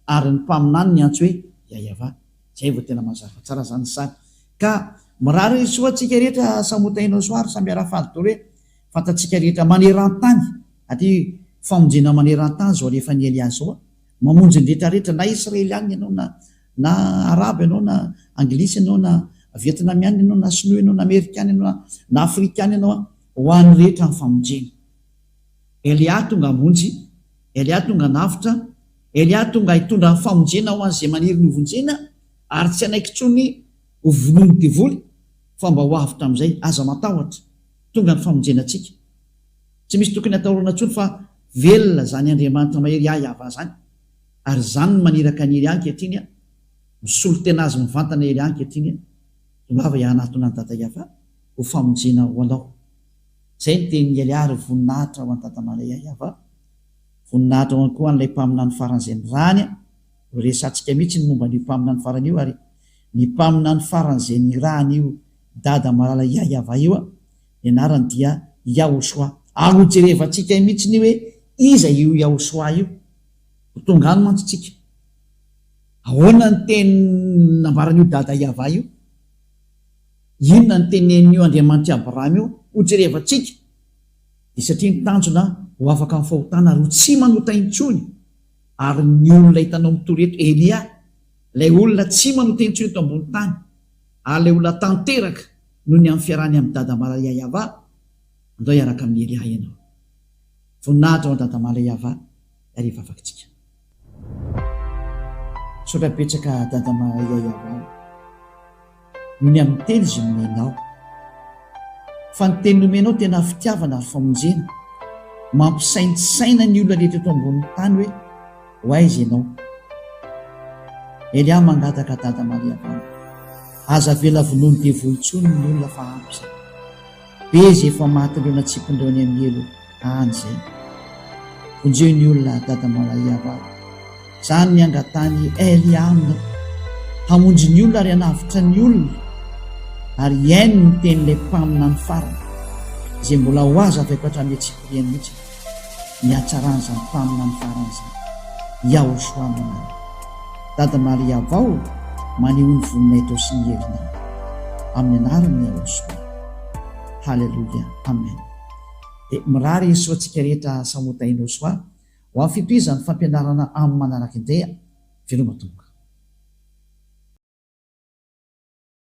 ary ny mpaminany ny antso hoe Yahva zay vao tena mazava tsara zany sary ka mirary soatsika rehetra samotainao soary sambiarafady to hoe fantatsika rehetra maneran-tany aty famonjena maneran-tany zao alefa ny Elia zao mamonjy ny rehetrarehetra na Israeliany ianao na Araba ianao na Anglisy ianao na Vietnamiany ianao na Sinoa ianao na Amerikany ianao na Afrikany ianao ho an'ny rehetra ny famonjena Elia tonga amonjy Elia tonga navitra Elia tonga hitondra ny famonjena ho an'izay maniry ny vonjena ary tsy anaiky tsony ho vonony devoly fa mba ho avitra amin'izay aza matahotra tonga ny famonjena atsika tsy misy tokony atahorana tsony fa velona zany Andriamanitra mahery Yahva zany ary zany ny maniraka ny Elia ankehitriny misolo tena azy mivantana Elia ankehitriny lava ianatona ny dada Yahva ho famonjena ho anao zay ny tenin'ny Elia ary voninahitra ho any dada malay Yahva voninahitra ho any koa an'ilay mpamina ny faran'izay ny rany resatsika mihitsy ny momba ny mpamina ny farany io ary ny mpamina ny faran'izay ny rany io dada malala Yahva io ny anarany dia Yahosoa ahojerevantsika mihitsy ny hoe iza io Yahosoa io tonga any mantsitsika ahoana ny teny nambaran'io dada Yahva io inona ny tenen'io Andriamanitra Abrahama io hojerevantsika de satria ny tanjona ho afaka amin'ny fahotana ary ho tsy manota intsony ary ny olona hitanao mitoreto Elia lay olona tsy manota intsony eto ambony tany ary lay olona tanteraka noho ny amin'ny fiarany amin'ny dada malala Yahva andao hiaraka amin'ny Elia ianao voninahitra ho any dada malala Yahva ary vavakintsika sotrapetsaka dada malala Yahva noho ny amin'ny teny izy nomenao fa ny teny nomenao tena fitiavana ary famonjena mampisainsaina ny olona rehetra eto ambony tany hoe ho aiza ianao Elia mangataka dada malala Yahva aza vela vonony devolontsony ny olona fa ampy zay be zay efa mahatondraona tsipondrony amin'ny elo any zay vonjeo ny olona dada malala Yahva zany ny angatany Elia amina hamonjy ny olona ary hanavitra ny olona ary iaino ny tenin'ilay mpamina ny farany izay mbola ho aza avaiko hatramin'ny tsipiriany mihitsy ny hatsarany zany mpamina ny farany zany Yahosoa manana dada malala Yahva maneho ny voninay tao sy ny herinay amin'ny anarany Yahosoa halleluja amen de mirary soatsika rehetra samotainao soa ho amin'ny fitohizany fampianarana amin'ny manaraka indray veloma tomboka